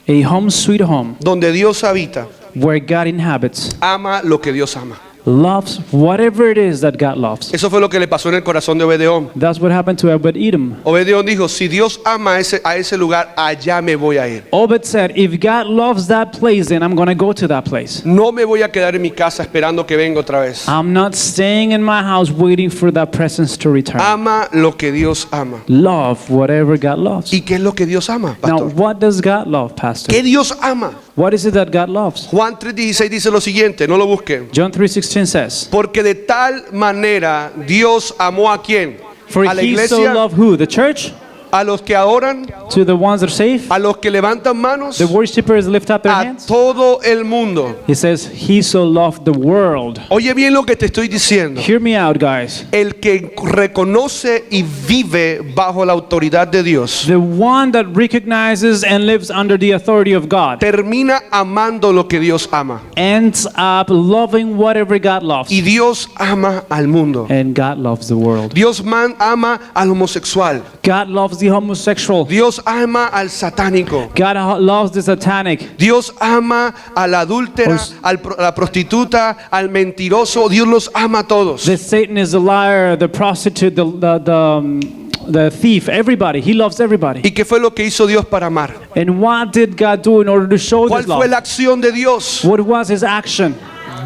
A home sweet home, donde Dios habita, where God inhabits, ama lo que Dios ama. loves whatever it is that God loves. Eso fue lo que le pasó en el corazón de Obed-Edom. That's what happened to Obed-Edom. Obed-Edom dijo, si Dios ama a ese lugar, allá me voy a ir. Obed said, if God loves that place, then I'm going to go to that place. No me voy a quedar en mi casa esperando que venga otra vez. I'm not staying in my house waiting for that presence to return. Ama lo que Dios ama. Love whatever God loves. ¿Y qué es lo que Dios ama, Now, pastor? what does God love, Pastor? ¿Qué Dios ama? What is it that God loves? Juan 3:16 dice lo siguiente, no lo busquen. John 3:16 says, Porque de tal manera Dios amó a quién? for A la he so iglesia, loved who? The church? a los que adoran, To the ones that are safe? a los que levantan manos, The worshipers lift up their a hands? todo el mundo. He says, he so loved the world. Oye bien lo que te estoy diciendo. Hear me out, guys. El que reconoce y vive bajo la autoridad de Dios The one that recognizes and lives under the authority of God termina amando lo que Dios ama. ends up loving whatever God loves. Y Dios ama al mundo. And God loves the world. Dios ama al homosexual. God loves the homosexual. Dios ama al satánico. God loves the satanic. Dios ama a la adúltera, a la prostituta, al mentiroso. Dios los ama a todos. The Satanist, the liar, the prostitute, the thief, everybody. He loves everybody. ¿Y qué fue lo que hizo Dios para amar? And what did God do in order to show ¿Cuál this fue love? la acción de Dios? What was his action?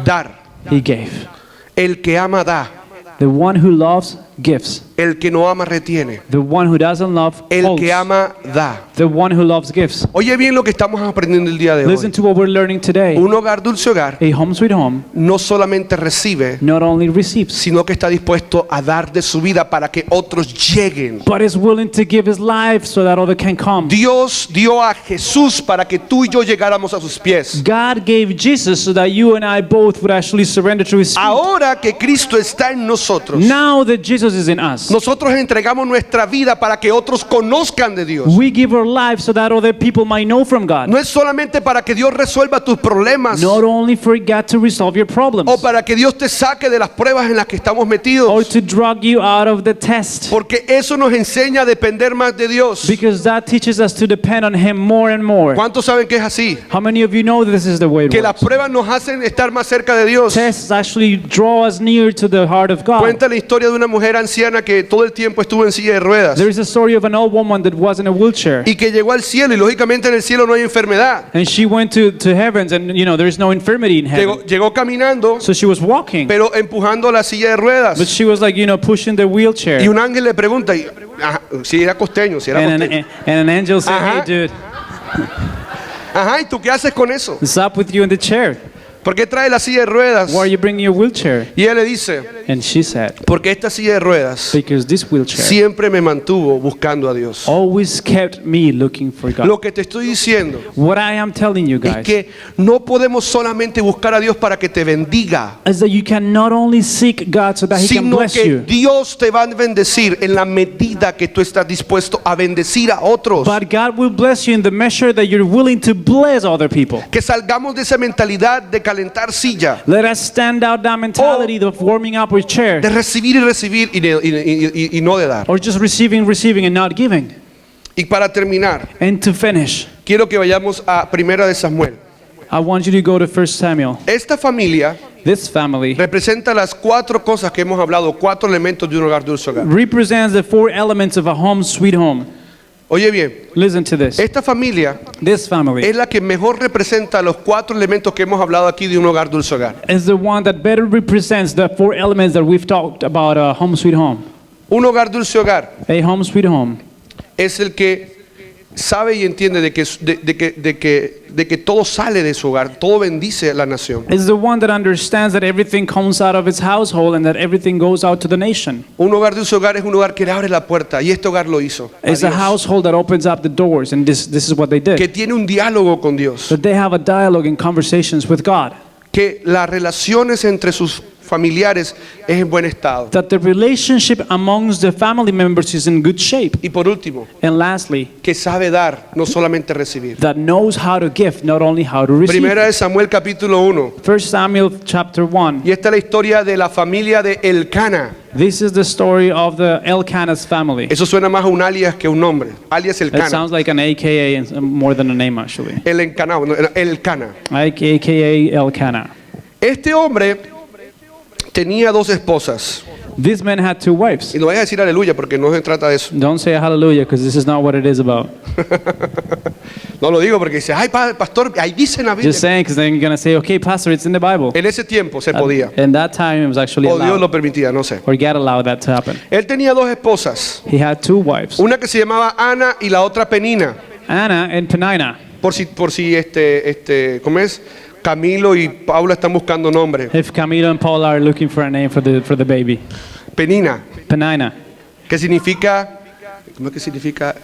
Dar. He gave. El que ama da. The one who loves gives. El que no ama retiene. The one who doesn't love El holds. que ama da. The one who loves gives. Oye bien lo que estamos aprendiendo el día de Listen hoy. to what we're learning today. Un hogar dulce hogar A home sweet home no solamente recibe, not only receives, sino que está dispuesto a dar de su vida para que otros lleguen. but is willing to give his life so that other can come. Dios dio a Jesús para que tú y yo llegáramos a sus pies. God gave Jesus so that you and I both would actually surrender to his feet. Ahora que Cristo está en nosotros, Now that Jesus is in us, nosotros entregamos nuestra vida para que otros conozcan de Dios. we give our life so that other people might know from God. No es solamente para que Dios resuelva tus problemas Not only for God to resolve your problems o para que Dios te saque de las pruebas en las que estamos or metidos, to drag you out of the test, porque eso nos enseña a depender más de Dios. because that teaches us to depend on him more and more. ¿Cuántos saben que es así? How many of you know this is the way it Que las works? pruebas nos hacen estar más cerca de Dios. Tests actually draw us near to the heart of God. Cuenta la historia de una mujer anciana que todo el tiempo estuvo en silla de ruedas There is a story of an old woman that was in a wheelchair, y que llegó al cielo, y lógicamente en el cielo no hay enfermedad. and she went to heavens, and there is no infirmity in heaven. Llegó caminando, So she was walking, pero empujando la silla de but ruedas. she was like, pushing the wheelchair. Y un ángel le pregunta, si era costeño, si era And costeño. an angel said, Ajá. hey dude, Ajá, ¿y tú qué haces con eso? what's up with you in the chair? ¿Por qué trae la silla de ruedas? Why are you bringing your wheelchair? Y ella le dice, And she said, porque esta silla de ruedas because this wheelchair siempre me mantuvo buscando a Dios. always kept me looking for God. Lo que te estoy diciendo What I am telling you es guys que no podemos solamente buscar a Dios para que te bendiga, is that you can not only seek God so that he can sino bless que you, Dios te va a bendecir en la medida que tú estás dispuesto a bendecir a otros. but God will bless you in the measure that you're willing to bless other people. Que salgamos de esa mentalidad de calentar silla, Let us stand out that mentality of warming up with chair, de recibir y recibir y no de dar. or just receiving and not giving. Y para terminar, And to finish, quiero que vayamos a Primera de Samuel. I want you to go to 1 Samuel. Esta familia This family representa las 4 cosas que hemos hablado, 4 elementos de un hogar dulce hogar. represents the 4 elements of a home sweet home. Oye bien, Listen to this. esta familia This family es la que mejor representa los 4 elementos que hemos hablado aquí de un hogar dulce hogar. is the one that better represents the 4 elements that we've talked about a home sweet home. Un hogar dulce hogar A home sweet home es el que sabe y entiende de que todo sale de su hogar, todo bendice a la nación. is the one that understands that everything comes out of its household and that everything goes out to the nation. Un hogar dulce hogar es un hogar que le abre la puerta, y este hogar lo hizo. A It's a Dios. household that opens up the doors, and this is what they Que did. tiene un diálogo con Dios. That they have a dialogue and conversations with God. Que las relaciones entre sus familiares es en buen estado. that the relationship amongst the family members is in good shape. Y por último, And lastly, que sabe dar, no solamente recibir. that knows how to give, not only how to receive. Primera de Samuel capítulo 1. 1 Samuel chapter 1. Y esta es la historia de la familia de Elcana. This is the story of the Elkanah's family. Eso suena más a un alias que un nombre. Alias It Elcana. sounds like an AKA and more than a name actually. El Elcana, no, Elcana. AKA Elkanah. Este hombre tenía 2 esposas. This man had 2 wives. Y no vayas a decir aleluya porque no se trata de eso. Don't say hallelujah because this is not what it is about. No lo digo porque dice, ay pastor, ahí dice en la Biblia. Just saying because then you're going to say, okay, pastor, it's in the Bible. En ese tiempo se podía. In that time it was actually O Dios allowed. lo permitía, no sé. Or God allowed that to happen. Él tenía 2 esposas. He had 2 wives. Una que se llamaba Ana y la otra Penina. Anna and Penina. Por si ¿cómo es? Camilo y Paula están buscando nombre. If Camilo and Paul are looking for a name for the baby. Penina, Penina. que significa, ¿cómo es que significa?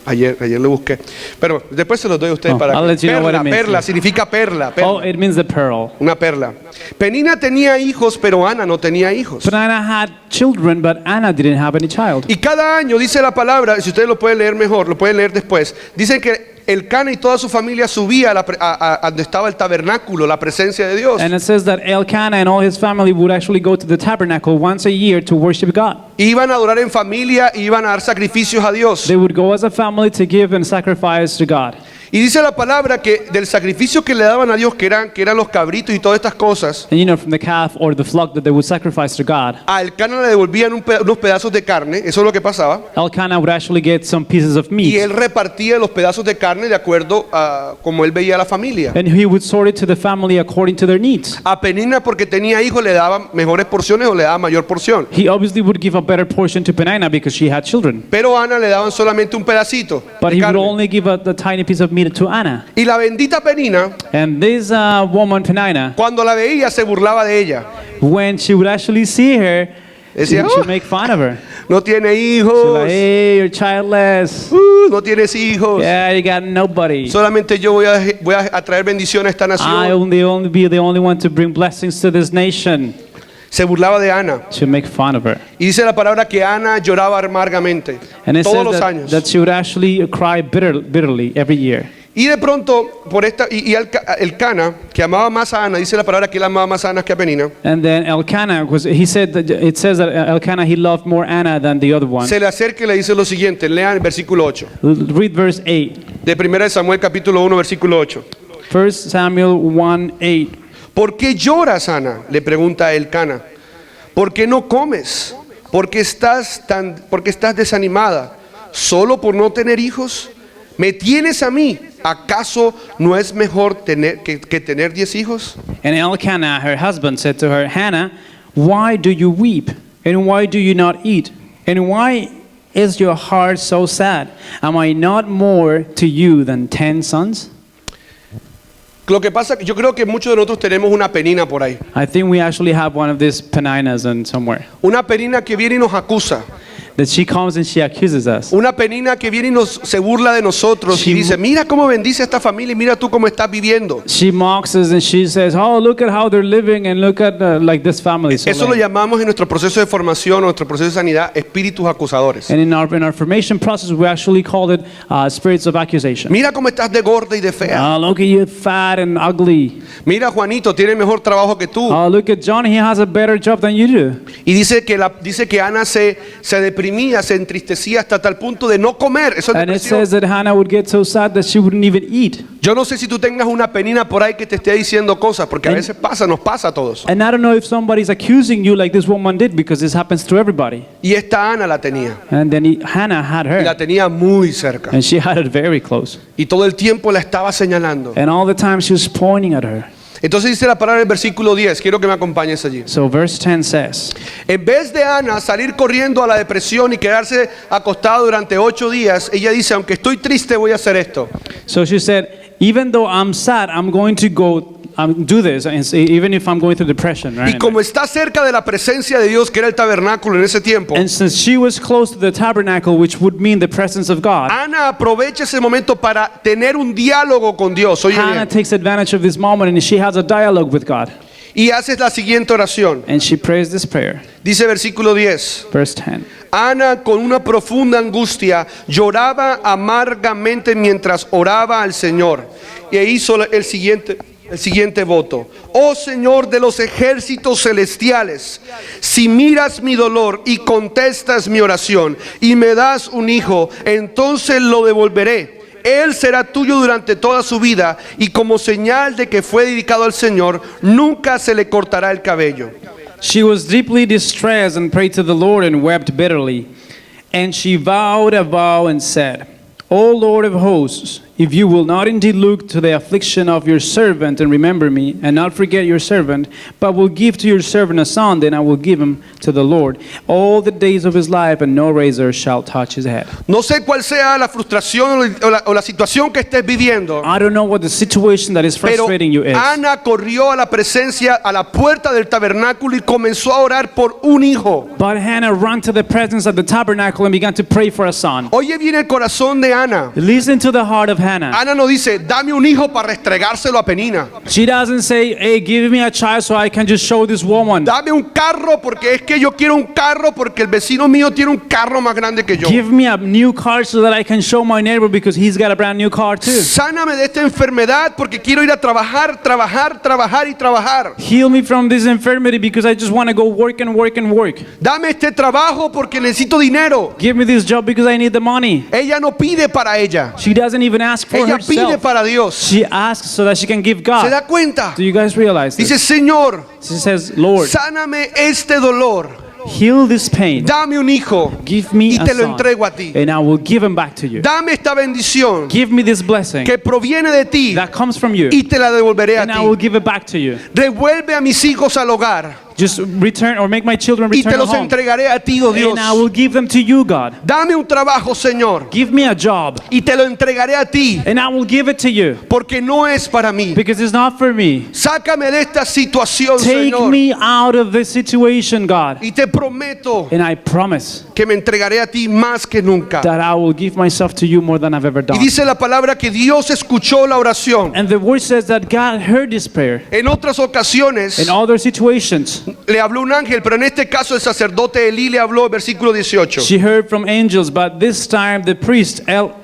Ayer lo busqué. Pero después se los doy a ustedes Oh, para I'll let you know what it means. perla, significa perla, Oh, perla, it means the pearl. una perla. Penina tenía hijos, pero Ana no tenía hijos. Penina had children, but Anna didn't have any child. Y cada año dice la palabra, si ustedes lo pueden leer mejor, lo pueden leer después, dice que Elcana y toda su familia subía a donde estaba el tabernáculo, la presencia de Dios. And it says that Elkanah and all his family would actually go to the tabernacle once a year to worship God. Iban a adorar en familia, iban a dar sacrificios a Dios. They would go as a family to give and sacrifice to God. Y dice la palabra que del sacrificio que le daban a Dios, que eran los cabritos y todas estas cosas, And you know, from the calf or the flock that they would sacrifice to God, a Elcana le devolvían unos pedazos de carne, eso es lo que pasaba, Elkanah would actually get some pieces of y meat. él repartía los pedazos de carne de acuerdo a como él veía a la familia. And he would sort it to the family according to their needs. A Penina, porque tenía hijos, le daban mejores porciones o le daban mayor porción. He obviously would give a better portion to Penina because she had children. Pero a Ana le daban solamente un pedacito But de he would carne. only give a tiny piece of meat to Anna. Y la bendita Penina, And this woman, Penina, cuando la veía, se burlaba de ella. when she would actually see her, she Decía, would make fun of her. no tiene She's hijos, like, hey, you're childless. no tienes hijos. Yeah, you got nobody. Solamente yo voy a traer bendición a esta I nación. only be the only one to bring blessings to this nation. Se burlaba de Ana. To make fun of her. Y dice la palabra que Ana lloraba amargamente And it todos los says años. that she would actually cry bitterly every year. Y de pronto, Elcana, que amaba más a Ana, dice la palabra que él amaba más a Ana que a Penina, And then Elkanah he said that it says that Elkanah he loved more Anna than the other one. se le acerca y le dice lo siguiente, lean el versículo 8, Read verse 8. de 1 Samuel capítulo 1, versículo 8. 1 Samuel 1:8. ¿Por qué lloras, Ana? Le pregunta a Elcana. ¿Por qué no comes? ¿Por qué estás desanimada? ¿Solo por no tener hijos? ¿Me tienes a mí? ¿Acaso no es mejor que tener 10 hijos? And Elkanah, her husband, said to her, Hannah, why do you weep? And why do you not eat? And why is your heart so sad? Am I not more to you than 10 sons? Lo que pasa que yo creo que muchos de nosotros tenemos una Penina por ahí. I think we actually have one of these Peninas in somewhere. Una Penina que viene y nos acusa. That she comes and she accuses us. Una Penina que viene y se burla de nosotros y dice, mira cómo bendice a esta familia y mira tú cómo estás viviendo. She mocks us and she says, oh, look at how they're living and look at like this family. So Eso lo llamamos en nuestro proceso de formación, nuestro proceso de sanidad, espíritus acusadores. and in our formation process, we actually called it spirits of accusation. Mira cómo estás de gorda y de fea. Oh, look at you, fat and ugly. Mira, Juanito tiene mejor trabajo que tú. Oh, look at John, he has a better job than you do. Y dice que Ana se deprimía, se entristecía hasta tal punto de no comer. Eso es And it depresión. says that Hannah would get so sad that she wouldn't even eat. Yo no sé si tú tengas una Penina por ahí que te esté diciendo cosas, porque a veces nos pasa a todos. And I don't know if somebody's accusing you like this woman did, because this happens to everybody. Y esta Ana la tenía. And then Hannah had Y la her, tenía muy cerca. and she had it very close. Y todo el tiempo la estaba señalando. And all the time she was pointing at her. Entonces dice la palabra en el versículo 10. Quiero que me acompañes allí. So verse 10 says, En vez de Ana salir corriendo a la depresión y quedarse acostada durante 8 días, ella dice, aunque estoy triste, voy a hacer esto. so she said, even though I'm sad, I'm going to go do this, and even if I'm going through depression. Y Right? como está cerca de la presencia de Dios, que era el tabernáculo en ese tiempo, And since she was close to the tabernacle, which would mean the presence of God, Ana aprovecha ese momento para tener un diálogo con Dios. Oye Hannah bien. takes advantage of this moment and she has a dialogue with God. Y haces la siguiente oración. And she prays this prayer. Dice versículo 10. Verse 10. Ana, con una profunda angustia, lloraba amargamente mientras oraba al Señor. Y hizo el siguiente voto. Oh Señor de los ejércitos celestiales, si miras mi dolor y contestas mi oración y me das un hijo, entonces lo devolveré. Él será tuyo durante toda su vida, y como señal de que fue dedicado al Señor, nunca se le cortará el cabello. She was deeply distressed and prayed to the Lord and wept bitterly. And she vowed a vow and said, O Lord of hosts, if you will not indeed look to the affliction of your servant and remember me, and not forget your servant, but will give to your servant a son, then I will give him to the Lord all the days of his life, and no razor shall touch his head. No sé cuál sea la frustración o la situación que estés viviendo, I don't know what the situation that is pero frustrating you is. Ana corrió a la presencia, a la puerta del tabernáculo, y comenzó a orar por un hijo. But Hannah ran to the presence of the tabernacle and began to pray for a son. Oye bien el corazón de Ana. Listen to the heart of Hannah. Ana no dice, dame un hijo para restregárselo a Penina. She doesn't say, hey, give me a child so I can just show this woman. Dame un carro porque es que yo quiero un carro porque el vecino mío tiene un carro más grande que yo. Give me a new car so that I can show my neighbor because he's got a brand new car too. Sáname de esta enfermedad porque quiero ir a trabajar, trabajar, trabajar y trabajar. Heal me from this infirmity because I just want to go work and work and work. Dame este trabajo porque necesito dinero. Give me this job because I need the money. Ella no pide para ella. She doesn't even ask for Ella pide herself. para Dios. She asks so that she can give ¿Se God. da cuenta? Do you guys realize Dice, this? Señor, She says, Lord, sáname este dolor. heal this pain. Dame un hijo Give me y a te lo son, entrego a ti. and I will give him back to you. Dame esta bendición Give me this blessing que proviene de ti that comes from you, y te la devolveré a and I will ti. give it back to you. Devuelve a mis hijos al hogar Just return or make my children y te return los home. entregaré a ti, oh Dios. And I will give them to you, God. Dame un trabajo, Señor, Give me a job, y te lo entregaré a ti, and I will give it to you porque no es para mí. because it's not for me. Sácame de esta situación, Take Señor, me out of this situation, God. y te prometo And I promise que me entregaré a ti más que nunca. that I will give myself to you more than I've ever Y done. dice la palabra que Dios escuchó la oración. And the word says that God heard this prayer. En otras ocasiones In other situations, le habló un ángel, pero en este caso el sacerdote Elí le habló, versículo 18. she heard from angels, but this time the priest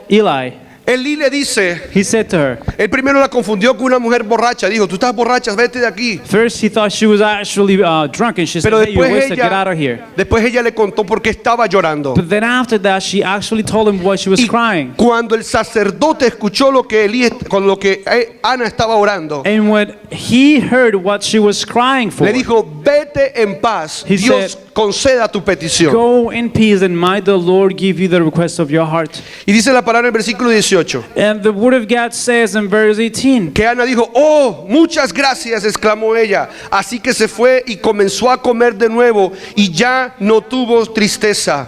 Eli, Elí le dice, he said to her, él primero la confundió con una mujer borracha. Dijo, tú estás borracha, vete de aquí. first he thought she was actually drunk, and she said, Pero hey, you're después wasted, get out of here. ella le contó por qué estaba llorando. But then after that, she actually told him why she was Y crying. cuando el sacerdote escuchó lo que con lo que Ana estaba orando, And when he heard what she was crying for, le dijo, vete en paz, He Dios said, conceda tu petición. go in peace, and might the Lord give you the request of your heart. Y dice la palabra en el versículo 18, And the word of God says in verse 18, que Ana dijo, oh, muchas gracias, exclamó ella. Así que se fue y comenzó a comer de nuevo y ya no tuvo tristeza.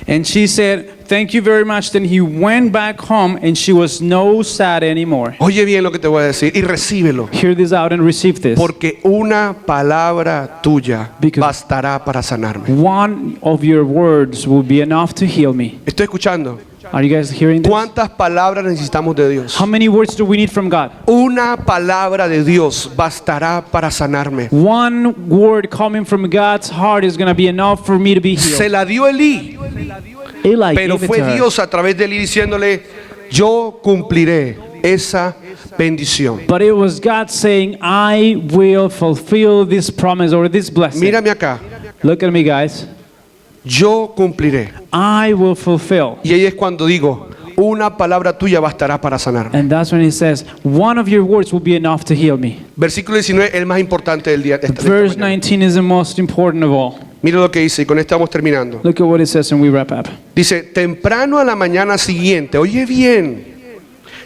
and she said, thank you very much. Then he went back home, and she was no sad anymore. Oye bien lo que te voy a decir y recíbelo. Hear this out and receive this. Porque una palabra tuya Because- bastará para sanarme. One of your words will be enough to heal me. Estoy escuchando. Are you guys hearing this? ¿Cuántas palabras necesitamos de Dios? How many words do we need from God? Una palabra de Dios bastará para sanarme. One word coming from God's heart is going to be enough for me to be Se healed. la dio Elí, Eli pero gave it fue to her. Dios a través de Elí diciéndole, yo cumpliré esa bendición. But it was God saying, I will fulfill this promise or this blessing. Mírame acá, Look at me, guys. yo cumpliré. I will fulfill. Y ahí es cuando digo, una palabra tuya bastará para sanarme. And that's when he says, one of your words will be enough to heal me. Versículo 19, el más importante del día. esta Verse mañana. 19 is the most important of all. Mira lo que dice y con esto estamos terminando. Look at what it says and we wrap up. Dice, temprano a la mañana siguiente, oye bien,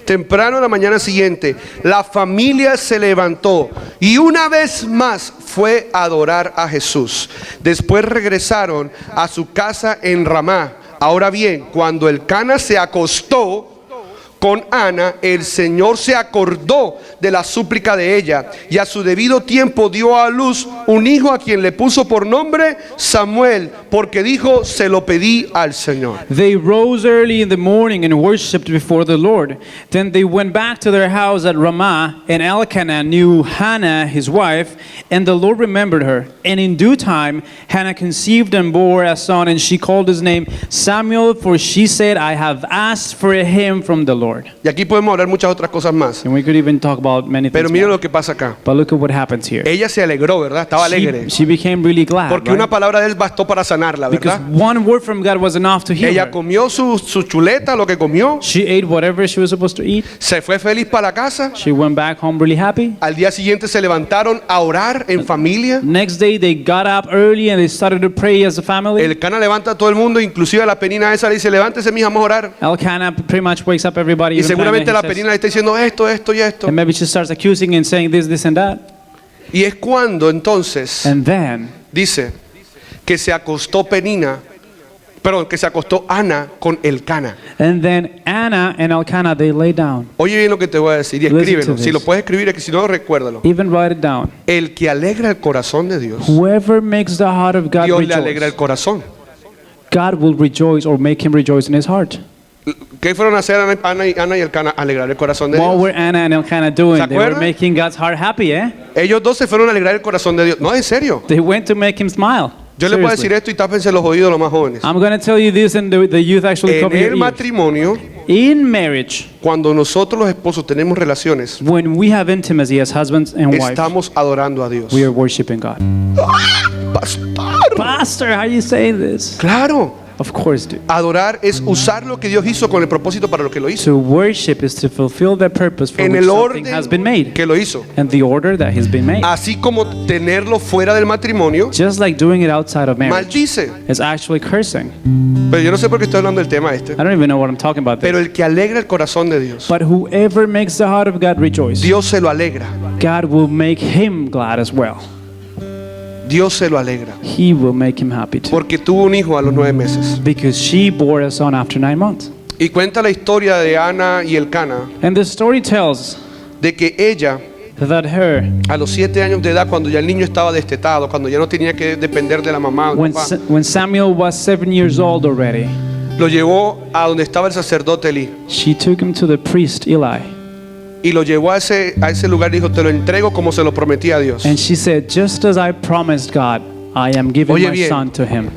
temprano a la mañana siguiente, la familia se levantó y una vez más fue a adorar a Jesús. Después regresaron a su casa en Ramá. Ahora bien, cuando Elcana se acostó, con Ana, el Señor se acordó de la súplica de ella y a su debido tiempo dio a luz un hijo a quien le puso por nombre Samuel, porque dijo, se lo pedí al Señor. They rose early in the morning and worshipped before the Lord. Then they went back to their house at Ramah, and Elkanah knew Hannah, his wife, and the Lord remembered her. And in due time, Hannah conceived and bore a son, and she called his name Samuel, for she said, I have asked for him from the Lord. Y aquí podemos hablar muchas otras cosas más. And we could even talk about many Pero things mira more. lo que pasa acá. But look at what happens here. Ella se alegró, ¿verdad? Estaba alegre. She became really glad, Porque right? una palabra de él bastó para sanarla, Because ¿verdad? one word from God was enough to heal Ella her. comió su chuleta, lo que comió. She ate whatever she was supposed to eat. Se fue feliz para casa. She went back home really happy. Al día siguiente se levantaron a orar en familia. Next day they got up early and they started to pray as a family. El Cana levanta a todo el mundo, inclusive a la Penina esa le dice, levántese mija, vamos a orar. Elkanah pretty much wakes up everybody. Y even seguramente la Hannah, he Penina le está diciendo esto y esto. and maybe she starts accusing and saying this and that. Y es cuando entonces And then dice que se acostó que se acostó Ana con el Cana. Anna and Elkanah, they lay down. Oye bien lo que te voy a decir y Listen escríbelo. to Si this. lo puedes escribir, es que si no, recuérdalo. Even write it down. El que alegra el corazón de Dios, Whoever makes the heart of God Dios le alegra el rejoice, corazón. God will rejoice or make him rejoice in his heart. ¿Qué fueron a hacer Ana y el Cana? Alegrar el corazón de What Dios. were Anna and Elkanah doing? ¿Se They were acuerdan? making God's heart happy, eh? Ellos dos se fueron a alegrar el corazón de Dios. No, en serio. They went to make him smile. Yo les puedo Seriously. decir esto y tápense los oídos los más jóvenes. I'm going to tell you this and the youth actually En cover your el ears. matrimonio, In marriage, cuando nosotros los esposos tenemos relaciones, when we have intimacy as husbands and wives, estamos adorando a Dios. we are worshiping God. Pastor. Pastor, how are you saying this? Claro. Of course, dude. Adorar es usar lo que Dios hizo con el propósito para lo que lo hizo. To worship is to fulfill the purpose for En which el something has been orden made que lo hizo. and the order that has been made. Así como tenerlo fuera del matrimonio, Just like doing it outside of marriage maldice. is actually cursing. Pero yo no sé por qué estoy hablando del tema este. I don't even know what I'm talking about Pero this. el que alegra el corazón de Dios, But whoever makes the heart of God rejoice, Dios se lo alegra. God will make him glad as well. Dios se lo alegra. He will make him happy too. Porque tuvo un hijo a los 9 meses. Because she bore a son after 9 months. Y cuenta la historia de Ana y el Cana, And the story tells de que ella, that her, a los 7 años de edad, cuando ya el niño estaba destetado, cuando ya no tenía que depender de la mamá o del papá, when Samuel was 7 years old already, lo llevó a donde estaba el sacerdote Elí. she took him to the priest Eli. Y lo llevó a ese lugar y dijo, te lo entrego como se lo prometí a Dios. And she said, just as I promised God, I am giving Oye my bien. son to him.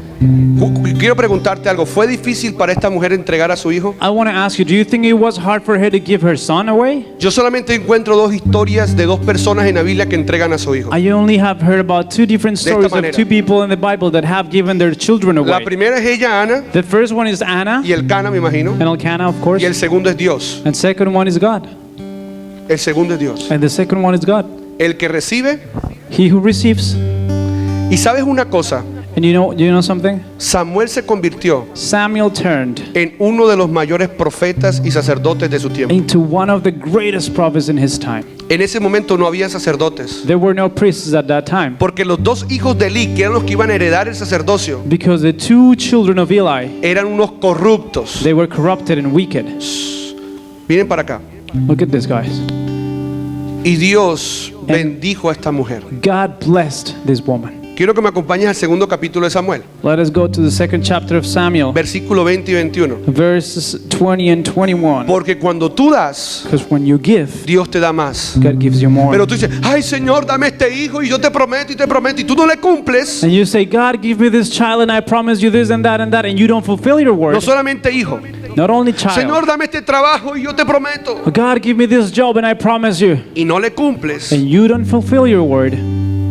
Quiero preguntarte algo. ¿Fue difícil para esta mujer entregar a su hijo? I want to ask you, do you think it was hard for her to give her son away? Yo solamente encuentro 2 historias de 2 personas en la Biblia que entregan a su hijo. I only have heard about 2 different De esta stories of manera. 2 people in the Bible that have given their children La away. primera es ella, Ana, The first one is Anna y el Cana, me imagino. and Elkanah, of course. Y el segundo es Dios. And second one is God. El segundo es Dios. And the second one is God. El que recibe. He who receives. Y sabes una cosa, And you know something? Samuel se convirtió Samuel turned en uno de los mayores profetas y sacerdotes de su tiempo. into one of the greatest prophets in his time. En ese momento no había sacerdotes, There were no priests at that time porque los 2 hijos de Elí, que eran los que iban a heredar el sacerdocio, because the 2 children of Eli, eran unos corruptos. they were corrupted and wicked. Miren para acá. Look at this, guys. Y Dios bendijo a esta mujer. God blessed this woman. Quiero que me acompañes al segundo capítulo de Samuel, Let us go to the second chapter of Samuel, versículo 20 y 21. verses 20 and 21. Porque cuando tú das, Because when you give, Dios te da más. God gives you more. Pero tú dices, ay Señor, dame este hijo y yo te prometo y tú no le cumples. And you say, God, give me this child, and I promise you this and that, and you don't fulfill your word. No solamente hijo. Not only child. Señor, dame este trabajo y yo te prometo. God, give me this job, and I promise you. Y no le cumples. And you don't fulfill your word.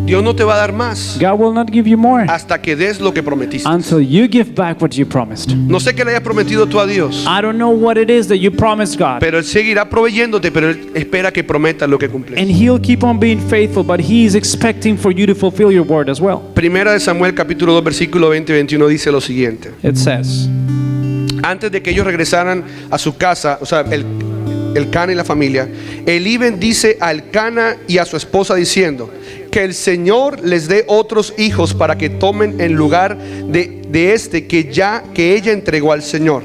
Dios no te va a dar más God will not give you more hasta que des lo que prometiste. until you give back what you promised. No sé qué le hayas prometido tú a Dios, I don't know what it is that you promised God. pero Él seguirá proveyéndote, pero Él espera que prometas lo que cumples. And He'll keep on being faithful, but He is expecting for you to fulfill your word as well. Primera de Samuel capítulo 2 versículo 20 y 21 dice lo siguiente. It says, Antes de que ellos regresaran a su casa, o sea, el Cana y la familia, Elí bendice al Cana y a su esposa diciendo, que el Señor les dé otros hijos para que tomen en lugar de este que ella entregó al Señor.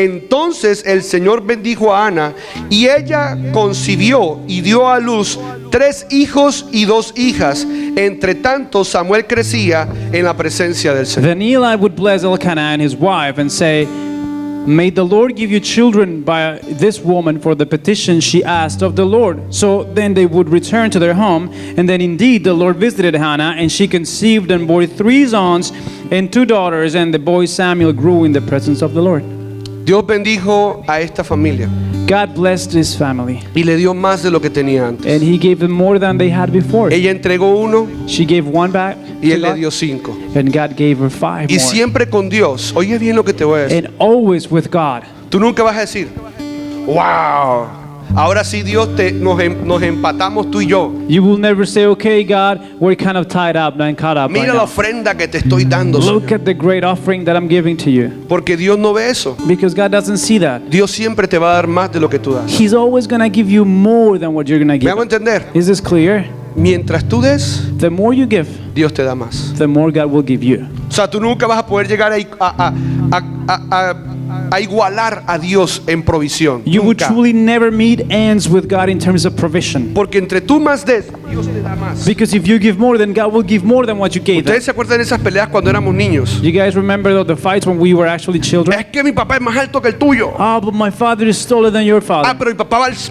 Entonces el Señor bendijo a Ana y ella concibió y dio a luz 3 hijos y 2 hijas. Entre tanto Samuel crecía en la presencia del Señor. Then Eli would bless Elkanah and his wife and say, "May the Lord give you children by this woman for the petition she asked of the Lord." So then they would return to their home, and then indeed the Lord visited Hannah, and she conceived and bore 3 sons and 2 daughters, and the boy Samuel grew in the presence of the Lord. Dios bendijo a esta familia God blessed his family, y le dio más de lo que tenía antes. and he gave them more than they had before. Ella entregó 1 She gave 1 back y to él le God, dio 5. and God gave her 5 Y more. siempre con Dios. Oye bien lo que te voy a decir. And always with God. Tú nunca vas a decir, wow, ahora sí Dios nos empatamos tú y yo. You will never say, "Okay, God, we're kind of tied up and caught up right Mira la now. ofrenda que te estoy dando, Look Señor. at the great offering that I'm giving to you." Porque Dios no ve eso. Because God doesn't see that. Dios siempre te va a dar más de lo que tú das. He's always going to give you more than what you're going to ¿Me give. hago entender? Is this clear? Mientras tú des, The more you give, Dios te da más. the more God will give you. O sea, tú nunca vas a poder llegar a igualar a Dios en provisión. You would Nunca. truly never meet ends with God in terms of provision. Porque entre tú más des, Dios te da más. Because if you give more, then God will give more than what you gave them. ¿Ustedes se acuerdan de esas peleas cuando éramos niños? You guys remember the fights when we were actually children? Es que mi papá es más alto que el tuyo. Oh, but my father is taller than your father. Pero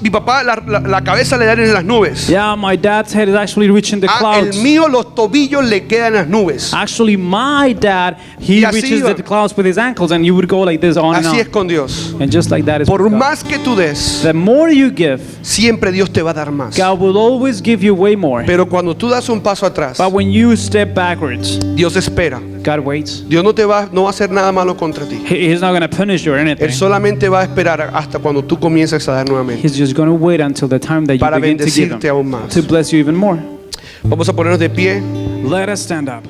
mi papá la cabeza le dan en las nubes. Yeah, my dad's head is actually reaching the El clouds. mío los tobillos le quedan en las nubes. Actually, my dad, he Y así reaches iba. the clouds with his ankles, and you would go like this on and Así es on. con Dios. And just like that is Por with God. más que tú des, The more you give, siempre Dios te va a dar más. God will always give you way more. Pero cuando tú das un paso atrás, But when you step backwards, Dios espera. God waits. Dios no va a hacer nada malo contra ti. He's not going to punish you or anything. Él solamente va a esperar hasta cuando tú comiences a dar nuevamente. He's just going to wait until the time that you Para begin to give bendecirte him, aún más. to bless you even more. Vamos a ponernos de pie. Let us stand up.